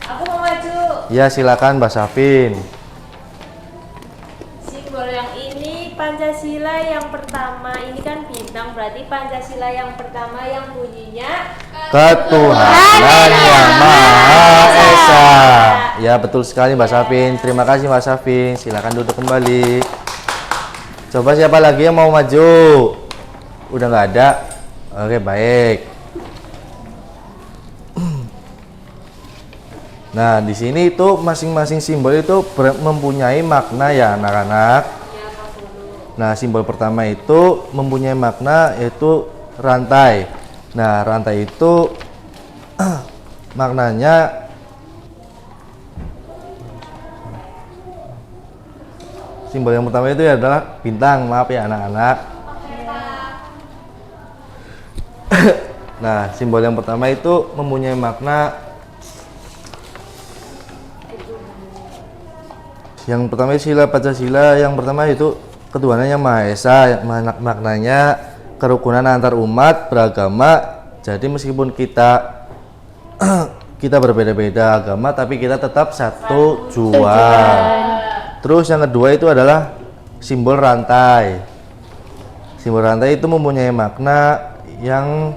Aku mau maju. Ya silakan Mbak Safin. Simbol yang ini Pancasila yang pertama. Ini kan bintang, berarti Pancasila yang pertama yang bunyinya Ketuhanan yang Maha Esa. Ya betul sekali Mbak Safin. Terima kasih Mbak Safin. Silakan duduk kembali. Coba siapa lagi yang mau maju? Udah nggak ada. Oke baik. Nah di sini itu masing-masing simbol itu mempunyai makna ya anak-anak. Nah, simbol pertama itu mempunyai makna yaitu rantai. Nah, rantai itu maknanya simbol yang pertama itu adalah bintang. Maaf ya anak-anak. Nah, simbol yang pertama itu mempunyai makna yang pertama sila Pancasila. Yang pertama itu ketuhanan yang Maha Esa. Maknanya kerukunan antar umat beragama. Jadi meskipun kita berbeda-beda agama, tapi kita tetap satu tujuan. Terus yang kedua itu adalah simbol rantai. Simbol rantai itu mempunyai makna yang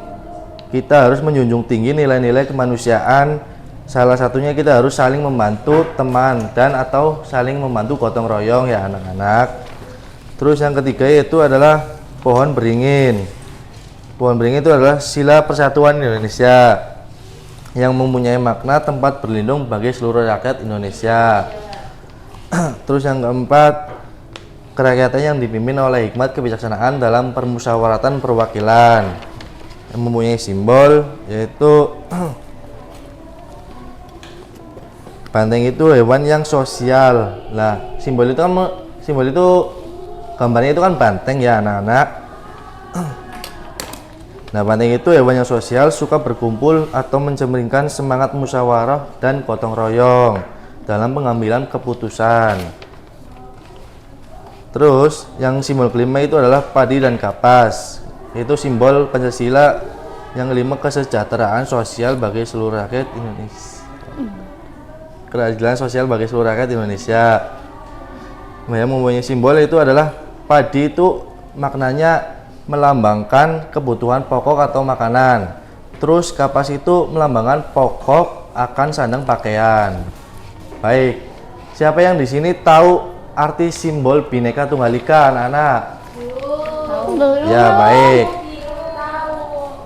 kita harus menjunjung tinggi nilai-nilai kemanusiaan. Salah satunya kita harus saling membantu teman dan atau saling membantu gotong royong ya anak-anak. Terus yang ketiga yaitu adalah pohon beringin. Pohon beringin itu adalah sila persatuan Indonesia yang mempunyai makna tempat berlindung bagi seluruh rakyat Indonesia. Terus yang keempat, kerakyatan yang dipimpin oleh hikmat kebijaksanaan dalam permusyawaratan perwakilan yang mempunyai simbol yaitu banteng itu hewan yang sosial. Nah, simbol itu gambarnya itu kan banteng ya anak-anak. Nah, banteng itu hewan yang sosial, suka berkumpul atau mencerminkan semangat musyawarah dan gotong royong dalam pengambilan keputusan. Terus yang simbol kelima itu adalah padi dan kapas. Itu simbol Pancasila. Yang kelima kesejahteraan sosial bagi seluruh rakyat Indonesia. Keadilan sosial bagi seluruh rakyat Indonesia. Yang mempunyai simbol itu adalah padi itu maknanya melambangkan kebutuhan pokok atau makanan. Terus kapas itu melambangkan pokok akan sandang pakaian. Baik, siapa yang di sini tahu arti simbol Bhinneka Tunggal Ika, anak-anak? Ya, baik.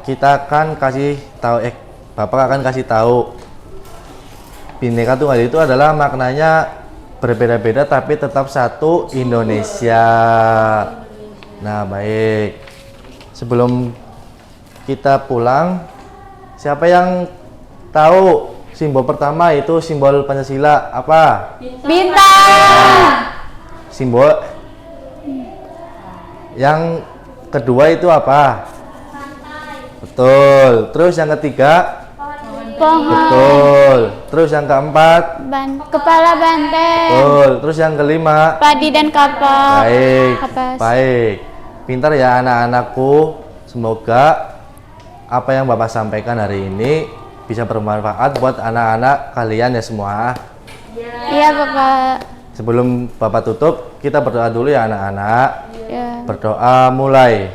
Kita akan kasih tahu, Bapak akan kasih tahu. Bhinneka Tunggal itu adalah maknanya berbeda-beda tapi tetap satu Indonesia. Nah, baik. Sebelum kita pulang, siapa yang tahu simbol pertama itu simbol Pancasila apa? Bintang. Simbol yang kedua itu apa? Betul. Terus yang ketiga? Pohon. Betul. Terus yang keempat? Kepala banteng. Betul. Terus yang kelima? Padi dan kapas. Baik. Baik. Pintar ya anak-anakku. Semoga apa yang Bapak sampaikan hari ini bisa bermanfaat buat anak-anak kalian ya semua. Iya, Bapak. Sebelum Bapak tutup, kita berdoa dulu ya anak-anak. Ya. Berdoa mulai.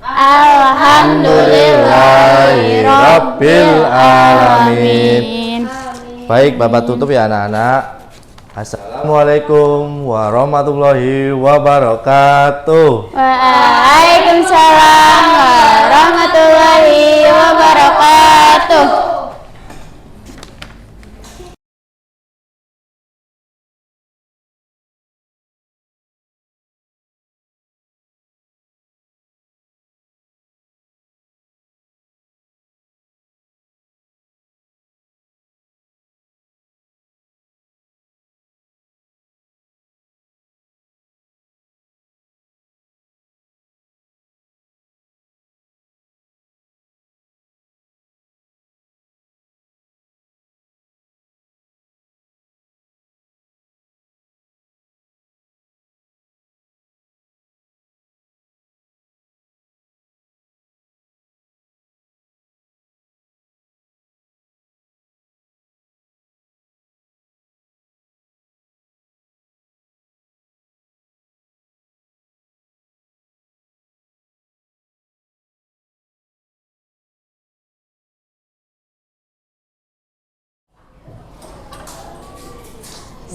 Alhamdulillahirabbil alamin. Baik, Bapak tutup ya anak-anak. Assalamualaikum warahmatullahi wabarakatuh. Waalaikumsalam warahmatullahi wabarakatuh.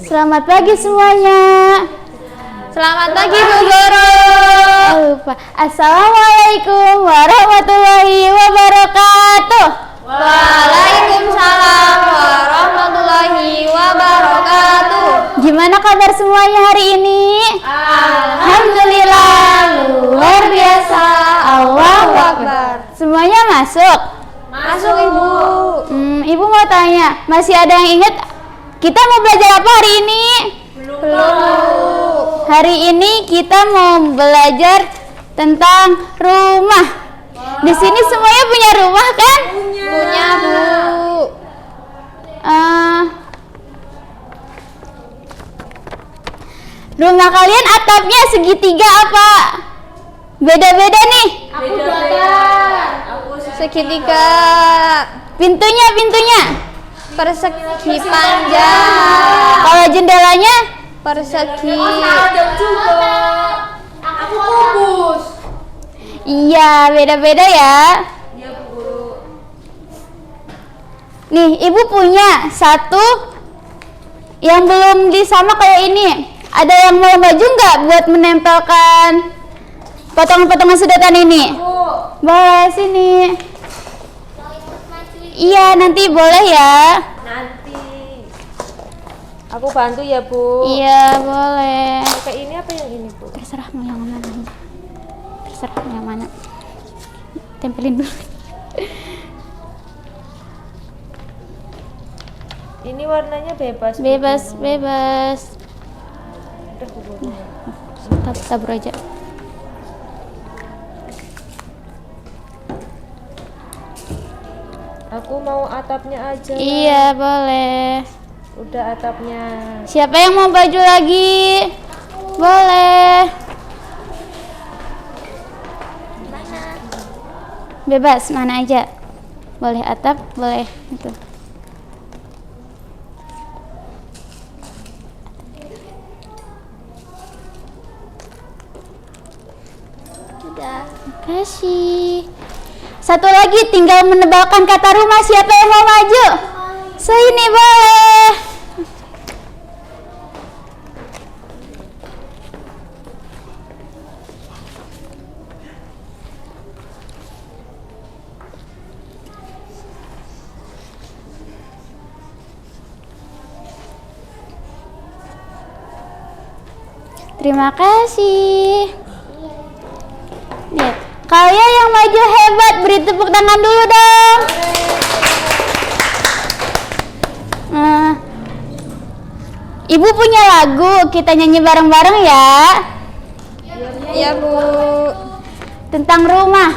Selamat pagi semuanya. Selamat pagi Bu Guru. Assalamualaikum warahmatullahi wabarakatuh. Waalaikumsalam warahmatullahi wabarakatuh. Gimana kabar semuanya hari ini? Alhamdulillah. masuk? Masuk Ibu. Ibu mau tanya, masih ada yang ingat kita mau belajar apa hari ini? Belum. Hari ini kita mau belajar tentang rumah. Di sini semuanya punya rumah kan? Punya Bu. Rumah kalian atapnya segitiga apa? Beda-beda nih. Aku datar. Segitiga. Pintunya persegi panjang. Kalau jendelanya persegi. Ada juga. Aku kubus. Iya, beda-beda ya. Iya Bu Guru. Nih, Ibu punya satu yang belum disama kayak ini. Ada yang mau maju nggak buat menempelkan potongan-potongan sedotan ini? Boleh sini. Iya, nanti boleh ya. Nanti. Aku bantu ya Bu. Iya, boleh. Pakai ini apa yang ini Bu? Terserah mau yang mana. Terserah mau yang mana. Tempelin dulu. Ini warnanya bebas. Bu. Bebas. Udah Bu Guru. Tabur aja. Aku mau atapnya aja. Iya, boleh. Udah atapnya. Siapa yang mau baju lagi? Boleh. Bebas, mana aja. Boleh atap, boleh itu. Udah. Makasih. Satu lagi tinggal menebalkan kata rumah. Siapa yang mau maju? Sini boleh. Terima kasih. Lihat, kalian yang maju hebat, beri tepuk tangan dulu dong. Ibu punya lagu, kita nyanyi bareng-bareng ya. Iya Bu. Tentang rumah.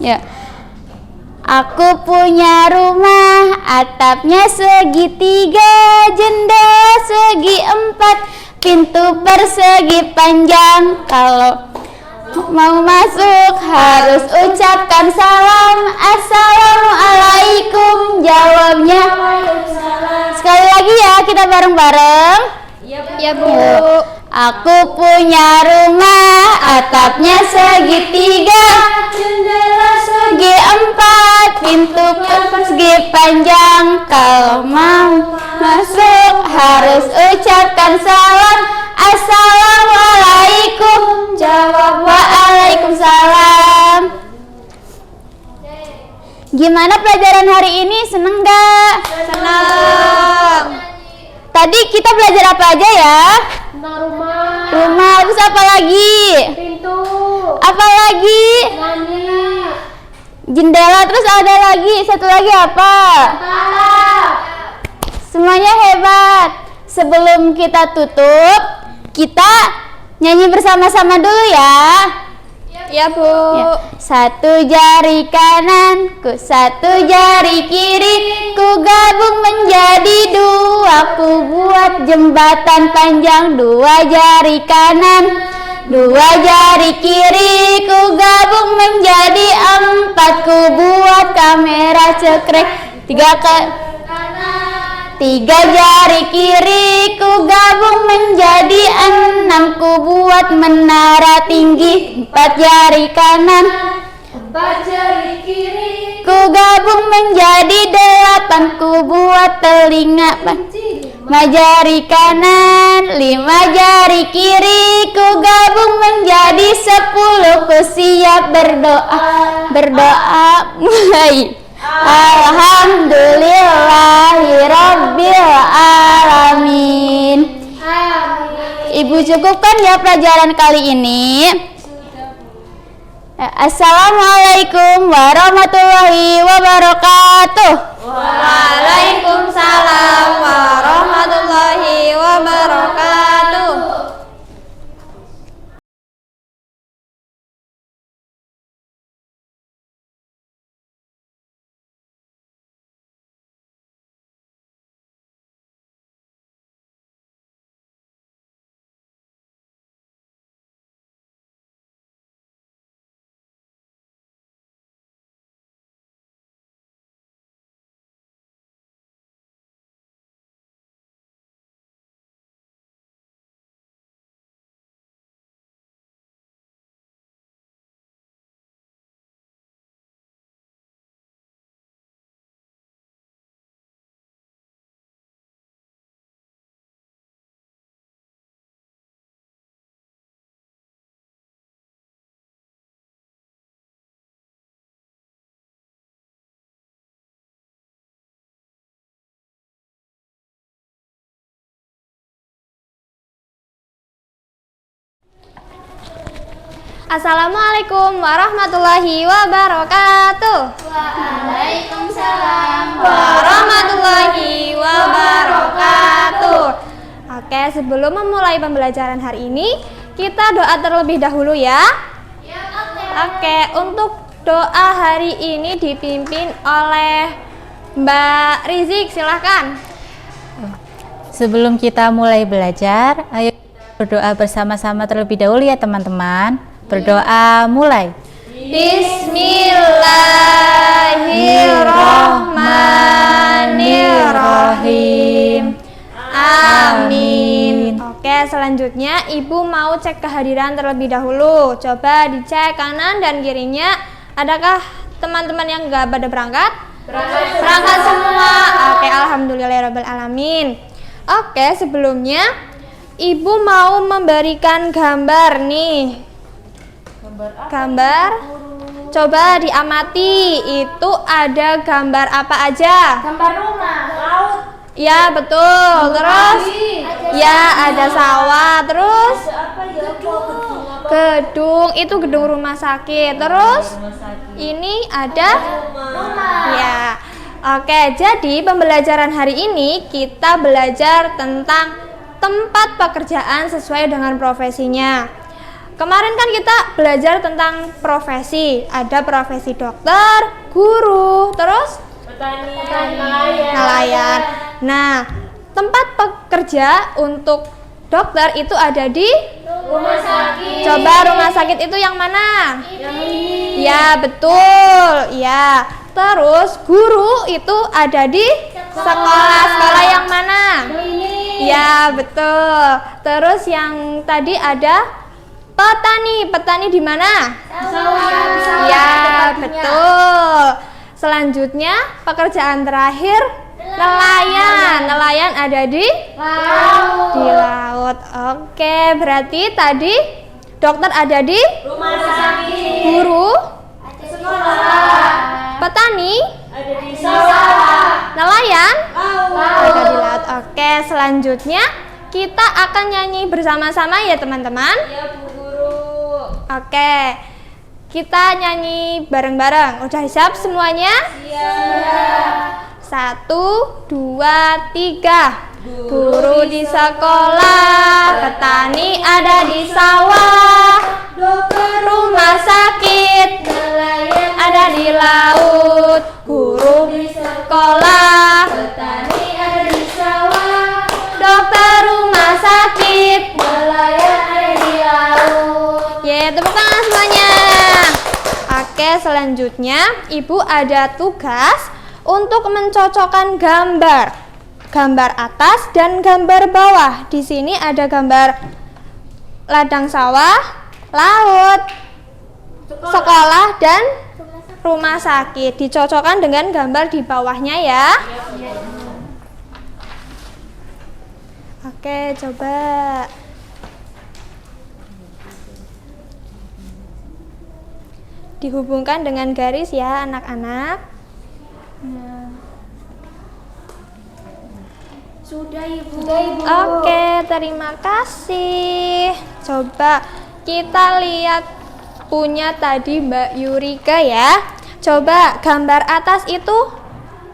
Ya. Aku punya rumah, atapnya segitiga, jendela segi 4, pintu persegi panjang. Kalau mau masuk harus ucapkan salam. Assalamualaikum, jawabnya. Sekali lagi ya, kita bareng-bareng. Iya Bu. Aku punya rumah, atapnya segitiga, jendela segi 4, pintu persegi panjang. Kalau mau masuk harus ucapkan salam. Assalamualaikum, jawab waalaikumsalam. Gimana pelajaran hari ini? Seneng gak? Senang. Tadi kita belajar apa aja ya? Tentang rumah. Rumah, terus apa lagi? Pintu. Apa lagi? Langit. Jendela, terus ada lagi, satu lagi apa? Semuanya hebat. Sebelum kita tutup, kita nyanyi bersama-sama dulu ya. Iya Bu. Ya. Satu jari kananku, satu jari kiri, ku gabung menjadi dua, ku buat jembatan panjang. Dua jari kanan, dua jari kiri, ku gabung menjadi 4, ku buat kamera cekrek. Tiga jari kiri, ku gabung menjadi 6, ku buat menara tinggi. 4 jari kanan, 4 jari kiri, ku gabung menjadi 8, ku buat telinga. 5 jari kanan, 5 jari kiri, ku gabung menjadi 10, ku siap berdoa mulai. Alhamdulillahirabbil alamin. Ibu cukupkan ya pelajaran kali ini. Assalamualaikum warahmatullahi wabarakatuh. Waalaikumsalam warahmatullahi wabarakatuh. Assalamualaikum warahmatullahi wabarakatuh. Waalaikumsalam warahmatullahi wabarakatuh. Oke, sebelum memulai pembelajaran hari ini, kita doa terlebih dahulu ya. Oke, untuk doa hari ini dipimpin oleh Mbak Rizik, silahkan. Sebelum kita mulai belajar, ayo berdoa bersama-sama terlebih dahulu ya teman-teman. Berdoa mulai. Bismillahirrahmanirrahim. Amin. Oke, selanjutnya Ibu mau cek kehadiran terlebih dahulu. Coba dicek kanan dan kirinya. Adakah teman-teman yang nggak pada berangkat? Berangkat semua. Oke, alhamdulillahirrahmanirrahim. Oke, sebelumnya Ibu mau memberikan gambar nih. Gambar. Coba diamati, itu ada gambar apa aja? Gambar rumah, laut. Ya, betul. Terus ya ada sawah, terus gedung, itu gedung rumah sakit. Terus ini ada ya. Oke, jadi pembelajaran hari ini kita belajar tentang tempat pekerjaan sesuai dengan profesinya. Kemarin kan kita belajar tentang profesi, ada profesi dokter, guru, terus Petani, nelayan. Nah, tempat pekerja untuk dokter itu ada di rumah sakit. Coba rumah sakit itu yang mana? Ya, betul. Ya. Terus guru itu ada di sekolah. Sekolah yang mana? Ya, betul. Terus yang tadi ada petani. Petani di mana? Ya, betul. Selanjutnya pekerjaan terakhir nelayan. Nelayan ada di laut. Di laut. Oke, berarti tadi dokter ada di Rumah sakit. guru, Sekolah. petani, Ada di sawah. nelayan ada di laut. Oke, selanjutnya kita akan nyanyi bersama-sama ya teman-teman. Ya, Bu Guru. Oke, kita nyanyi bareng-bareng. Udah siap semuanya? Siap. 1, 2, 3. Guru di sekolah, petani ada di sawah, dokter rumah sakit, nelayan ada di laut. Guru di sekolah, petani ada di sawah, dokter rumah sakit, nelayan ada di laut. Ye, tepuk tangan semuanya. Oke, selanjutnya Ibu ada tugas untuk mencocokkan gambar. Gambar atas dan gambar bawah. Di sini ada gambar ladang sawah, laut, sekolah dan rumah sakit. Dicocokkan dengan gambar di bawahnya ya. Oke, coba. Dihubungkan dengan garis ya anak-anak. Nah. Sudah, Ibu. Oke, terima kasih. Coba kita lihat punya tadi Mbak Yurika ya. Coba gambar atas itu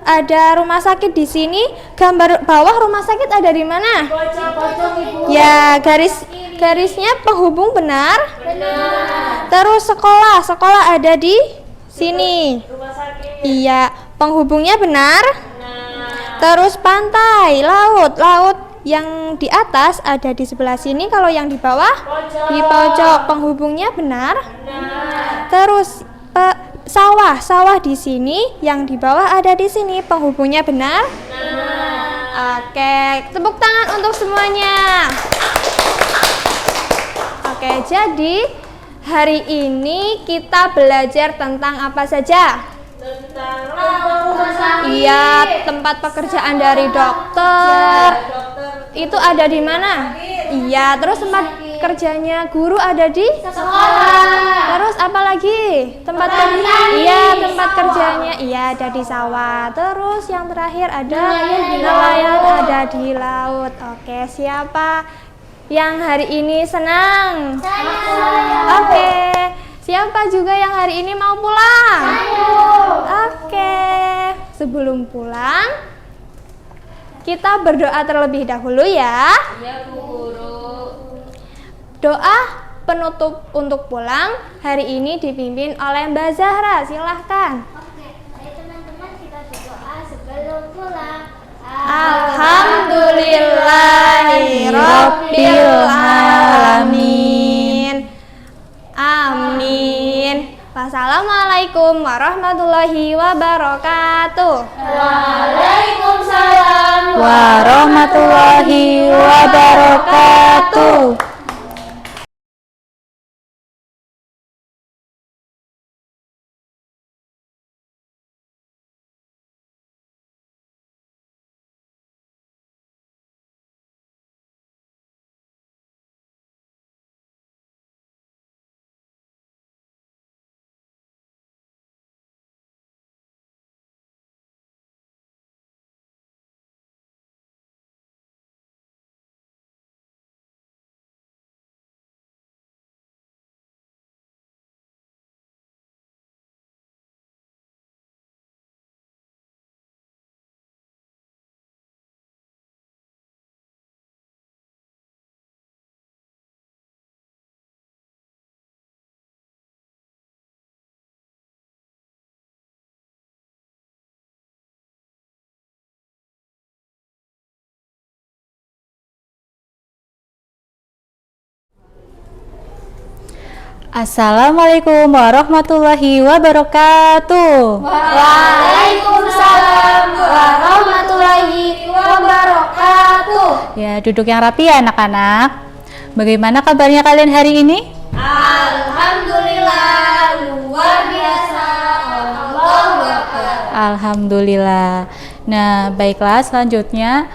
ada rumah sakit di sini, gambar bawah rumah sakit ada di mana? Ya, garisnya penghubung benar? Benar. Terus sekolah ada di sini. Iya, penghubungnya benar? Terus pantai, laut yang di atas ada di sebelah sini, kalau yang di bawah di pojok. Penghubungnya benar? Terus sawah di sini, yang di bawah ada di sini, penghubungnya benar? Oke, tepuk tangan untuk semuanya. Oke, jadi hari ini kita belajar tentang apa saja? Iya, tempat pekerjaan dari dokter. Itu ada di mana? Iya, terus tempat kerjanya guru ada di sekolah. Terus apa lagi? Tempat kerja? Iya, tempat kerjanya ada di sawah. Terus yang terakhir ada nelayan ada di laut. Oke, siapa yang hari ini senang? Oke. Siapa juga yang hari ini mau pulang? Oke. Sebelum pulang, kita berdoa terlebih dahulu ya. Iya, Bu Guru. Doa penutup untuk pulang hari ini dipimpin oleh Mbak Zahra. Silahkan. Oke, ayo teman-teman kita berdoa sebelum pulang. Alhamdulillahirabbil alamin. Amin. Wassalamualaikum warahmatullahi wabarakatuh. Waalaikumsalam warahmatullahi wabarakatuh. Assalamualaikum warahmatullahi wabarakatuh. Waalaikumsalam warahmatullahi wabarakatuh. Ya, duduk yang rapi ya anak-anak. Bagaimana kabarnya kalian hari ini? Alhamdulillah, luar biasa. Allahu Akbar. Alhamdulillah. Nah, baiklah, selanjutnya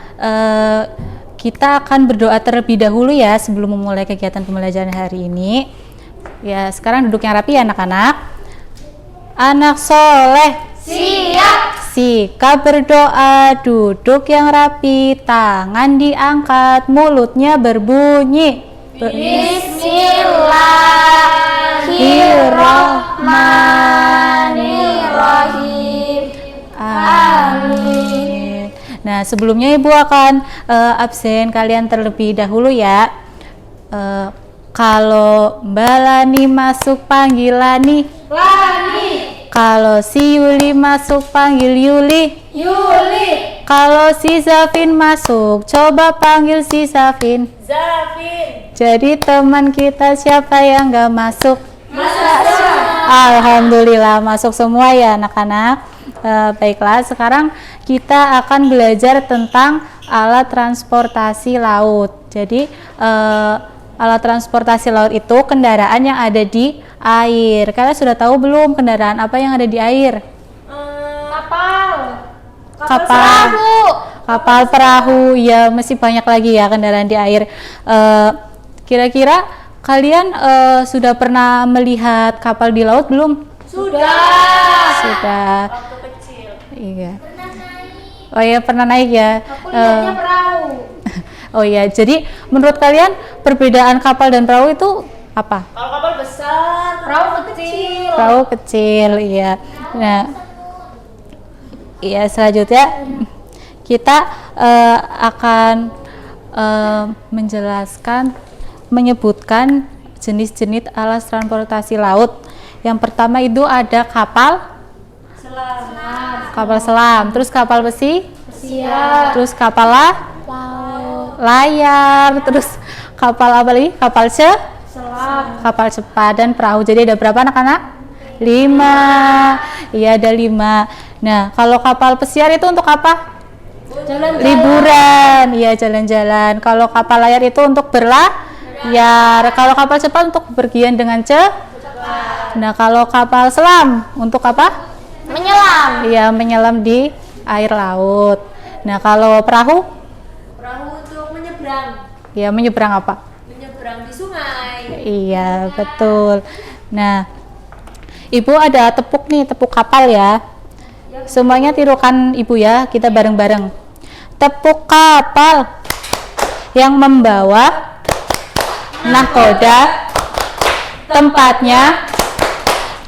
kita akan berdoa terlebih dahulu ya sebelum memulai kegiatan pembelajaran hari ini. Ya, sekarang duduk yang rapi ya anak-anak. Anak soleh, Siap. sikap berdoa, duduk yang rapi, tangan diangkat, mulutnya berbunyi. Bismillahirrahmanirrahim. Amin. Nah, sebelumnya Ibu akan absen kalian terlebih dahulu ya. Kalau Mbak Lani masuk panggil Lani. Kalau si Yuli masuk panggil Yuli. Kalau si Zafin masuk, coba panggil si Zafin. Jadi teman kita siapa yang gak masuk? Alhamdulillah masuk semua ya anak-anak. Baiklah, sekarang kita akan belajar tentang alat transportasi laut. Jadi alat transportasi laut itu kendaraan yang ada di air. Kalian sudah tahu belum kendaraan apa yang ada di air? Kapal perahu, ya masih banyak lagi ya kendaraan di air. Kira-kira kalian sudah pernah melihat kapal di laut belum? Sudah. Waktu kecil. Iya. Oh ya, pernah naik ya. Aku lihatnya perahu. Oh ya, jadi menurut kalian perbedaan kapal dan perahu itu apa? Kalau kapal besar, Perahu kecil, iya. Nah, iya selanjutnya kita akan menyebutkan jenis-jenis alat transportasi laut. Yang pertama itu ada kapal selam, terus kapal besi, terus kapal layar, terus kapal apa lagi? Kapal cepat dan perahu. Jadi ada berapa anak-anak? 5. Iya, ada 5. Nah, kalau kapal pesiar itu untuk apa? Liburan. Iya, jalan-jalan. Kalau kapal layar itu untuk berlayar. Kalau kapal cepat untuk bepergian dengan cepat. Nah, kalau kapal selam untuk apa? Menyelam. Iya, menyelam di air laut. Nah, kalau perahu? Perahu untuk menyeberang. Iya, menyeberang apa? Menyeberang di sungai. Iya, betul. Nah, Ibu ada tepuk nih, tepuk kapal ya. Semuanya tirukan Ibu ya, kita bareng-bareng. Tepuk kapal yang membawa nahkoda, tempatnya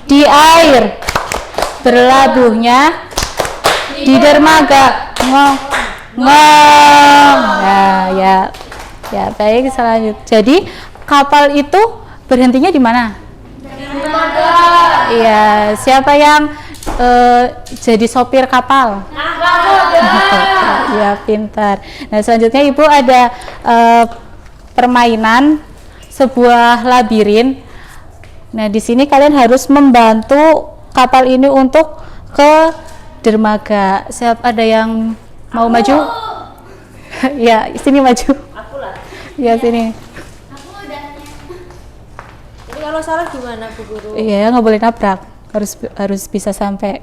di air, berlabuhnya di dermaga. Ya, baik, selanjutnya. Jadi kapal itu berhentinya di mana? Iya, siapa yang jadi sopir kapal? Ya, pintar. Nah, selanjutnya Ibu ada permainan sebuah labirin. Nah, di sini kalian harus membantu kapal ini untuk ke dermaga. Siapa ada yang mau maju? Ya, sini maju. Aku lah. Ya, sini. Jadi kalau salah gimana Bu Guru? Iya, nggak boleh nabrak. Harus bisa sampai.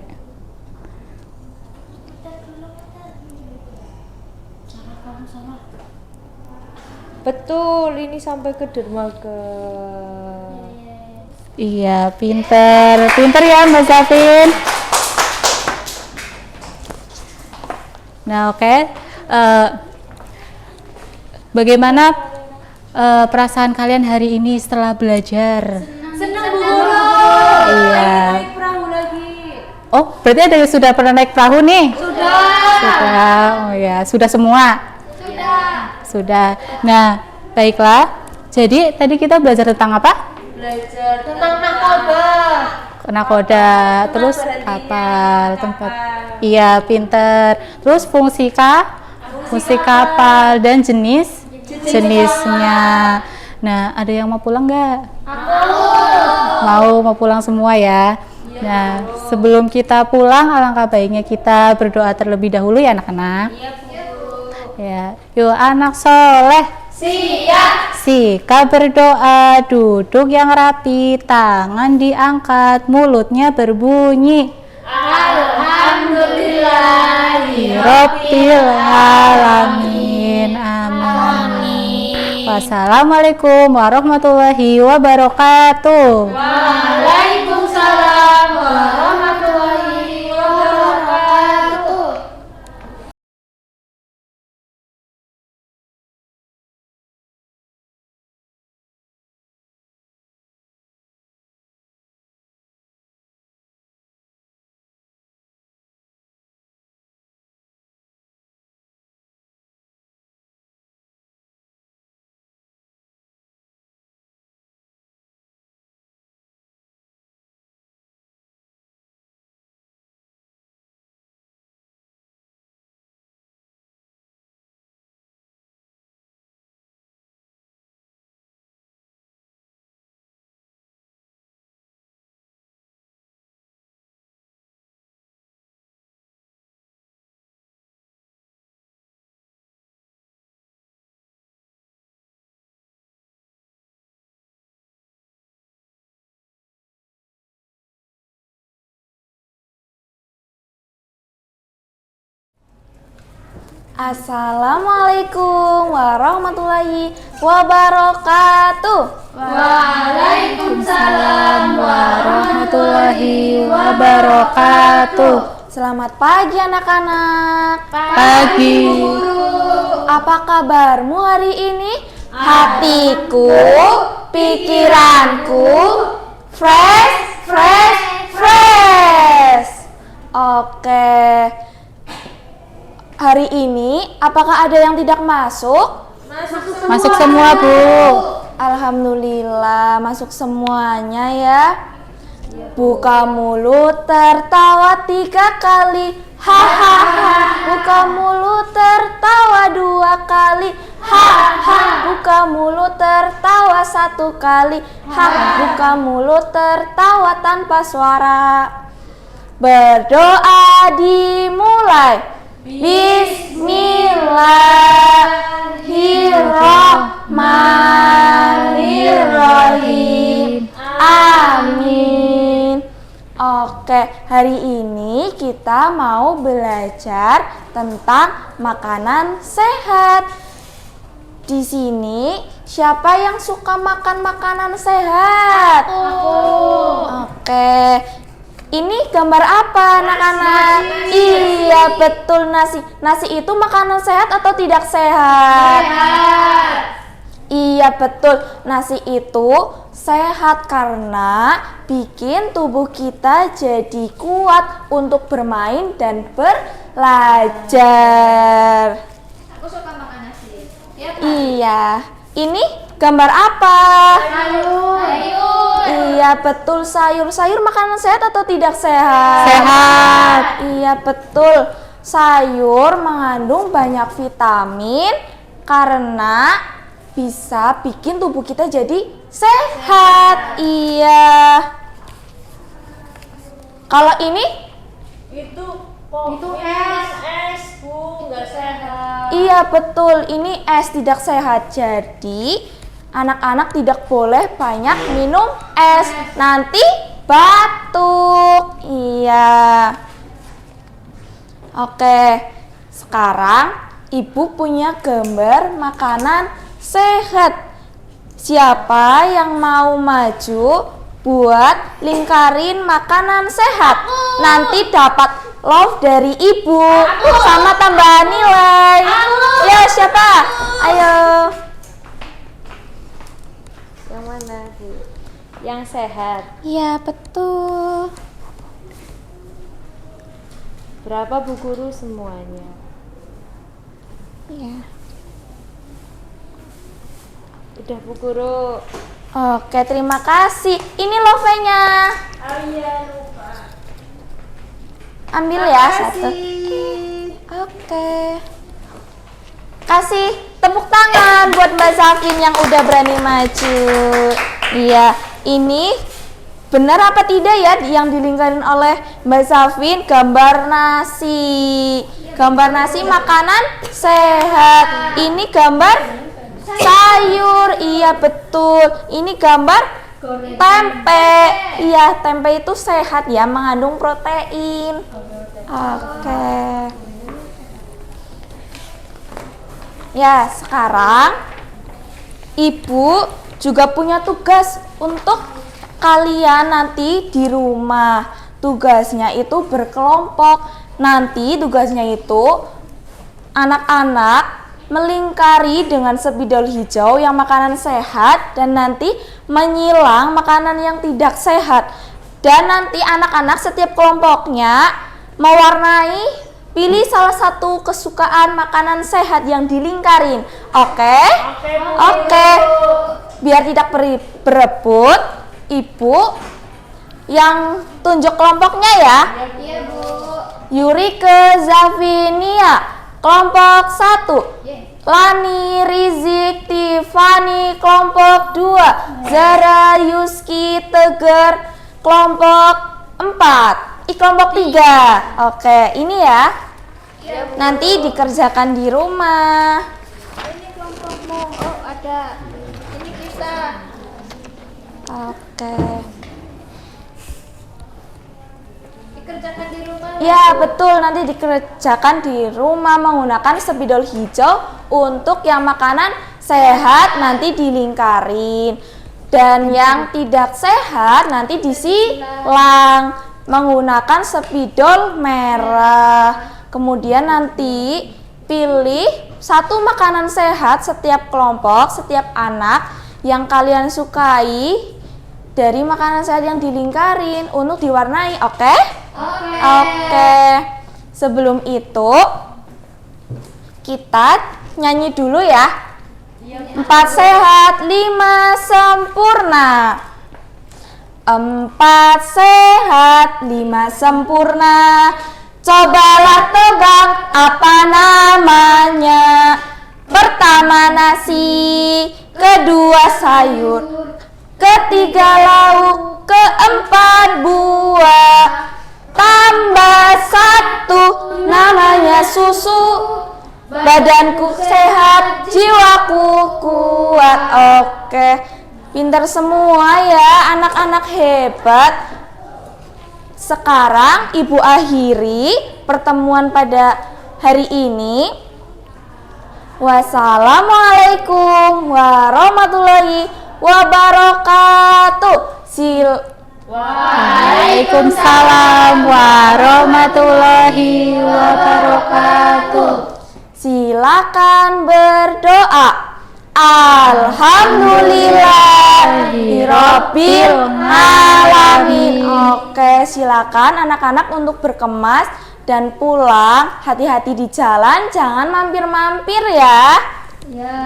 Betul, ini sampai ke dermaga. Iya, pinter ya Mbak Zafin. Nah, oke. Bagaimana perasaan kalian hari ini setelah belajar? Senang Bu Guru. Iya. Naik perahu lagi. Oh, berarti ada yang sudah pernah naik perahu nih? Sudah. Oh ya, sudah semua? Sudah. Nah, baiklah. Jadi tadi kita belajar tentang apa? Belajar tentang nahkoda. Nakoda, terus kapal, tempat. Iya, pinter. Terus fungsi kapal dan jenisnya. Nah, ada yang mau pulang nggak? Mau pulang semua ya. Nah, sebelum kita pulang, alangkah baiknya kita berdoa terlebih dahulu ya anak-anak. Ya, yuk anak soleh. Siap. Sikap berdoa, duduk yang rapi, tangan diangkat, mulutnya berbunyi. Alhamdulillahirabbil alamin. Amin. Wassalamualaikum warahmatullahi wabarakatuh. Waalaikumsalam warahmatullahi wabarakatuh. Assalamualaikum warahmatullahi wabarakatuh. Waalaikumsalam warahmatullahi wabarakatuh. Selamat pagi anak-anak. Pagi. Apa kabarmu hari ini? Hatiku, pikiranku fresh. Oke. Hari ini apakah ada yang tidak masuk? Masuk semua, Bu. Alhamdulillah masuk semuanya ya. Buka mulut tertawa 3 kali, hahaha. Buka mulut tertawa 2 kali, hahaha. Buka mulut tertawa 1 kali, hahaha. Buka mulut tertawa tanpa suara. Berdoa dimulai. Bismillahirrahmanirrahim. Amin. Oke, hari ini kita mau belajar tentang makanan sehat. Di sini siapa yang suka makan makanan sehat? Aku. Oke. Ini gambar apa anak-anak? Iya betul, nasi. Nasi itu makanan sehat atau tidak sehat? Sehat. Iya betul, nasi itu sehat karena bikin tubuh kita jadi kuat untuk bermain dan belajar. Aku suka makan nasi. Iya. Ini gambar apa? Sayur. Iya betul, sayur. Sayur makanan sehat atau tidak sehat? Sehat. Iya betul. Sayur mengandung banyak vitamin karena bisa bikin tubuh kita jadi sehat. Iya. Kalau ini? Itu es, Bu, nggak sehat. Iya betul, ini es tidak sehat. Jadi anak-anak tidak boleh banyak minum es, nanti batuk. Iya. Oke, sekarang Ibu punya gambar makanan sehat. Siapa yang mau maju buat lingkarin makanan sehat? Nanti dapat love dari Ibu sama tambahan nilai. Ya, siapa? Ayo. Yang mana, Bu? Yang sehat. Iya, betul. Berapa, Bu Guru, semuanya? Iya. Udah, Bu Guru. Oke, terima kasih. Ini love-nya. Oh iya, lupa. Ambil ya satu. Oke. Kasih tepuk tangan buat Mbak Safin yang udah berani maju. Iya, ini benar apa tidak ya yang dilingkarin oleh Mbak Safin? Gambar nasi. Gambar nasi makanan sehat. Ini gambar sayur. Iya betul. Ini gambar tempe. Iya, tempe itu sehat ya, mengandung protein. Oke. Ya, sekarang Ibu juga punya tugas untuk kalian nanti di rumah. Tugasnya itu berkelompok. Nanti tugasnya itu anak-anak melingkari dengan spidol hijau yang makanan sehat dan nanti menyilang makanan yang tidak sehat. Dan nanti anak-anak setiap kelompoknya mewarnai, pilih salah satu kesukaan makanan sehat yang dilingkarin. Oke? Oke. Biar tidak berebut, Ibu yang tunjuk kelompoknya ya. Iya, Bu. Yurike Zavinia, kelompok 1. Lani, Rizik, Tiffany, kelompok 2. Zara, Yuski, Tegar, kelompok 4. Kelompok 3. Oke, ini ya. Nanti dikerjakan di rumah. Ini kelompokmu. Oh, ada. Ini kita. Oke. Dikerjakan di rumah. Ya, betul. Nanti dikerjakan di rumah menggunakan spidol hijau untuk yang makanan sehat nanti dilingkarin. Dan yang tidak sehat nanti disilang menggunakan spidol merah. Kemudian nanti pilih satu makanan sehat setiap kelompok, setiap anak yang kalian sukai dari makanan sehat yang dilingkarin untuk diwarnai, oke? Oke. Sebelum itu kita nyanyi dulu ya. 4 sehat, 5 sempurna. 4 sehat, 5 sempurna. Cobalah tebak apa namanya. Pertama nasi, kedua sayur, ketiga lauk, keempat buah. Tambah 1 namanya susu. Badanku sehat, jiwaku kuat. Oke, pintar semua ya, anak-anak hebat. Sekarang Ibu akhiri pertemuan pada hari ini. Wassalamualaikum warahmatullahi wabarakatuh. Waalaikumsalam warahmatullahi wabarakatuh. Silakan berdoa. Alhamdulillahirabbil alamin. Oke, silakan anak-anak untuk berkemas dan pulang. Hati-hati di jalan, jangan mampir-mampir ya. Ya.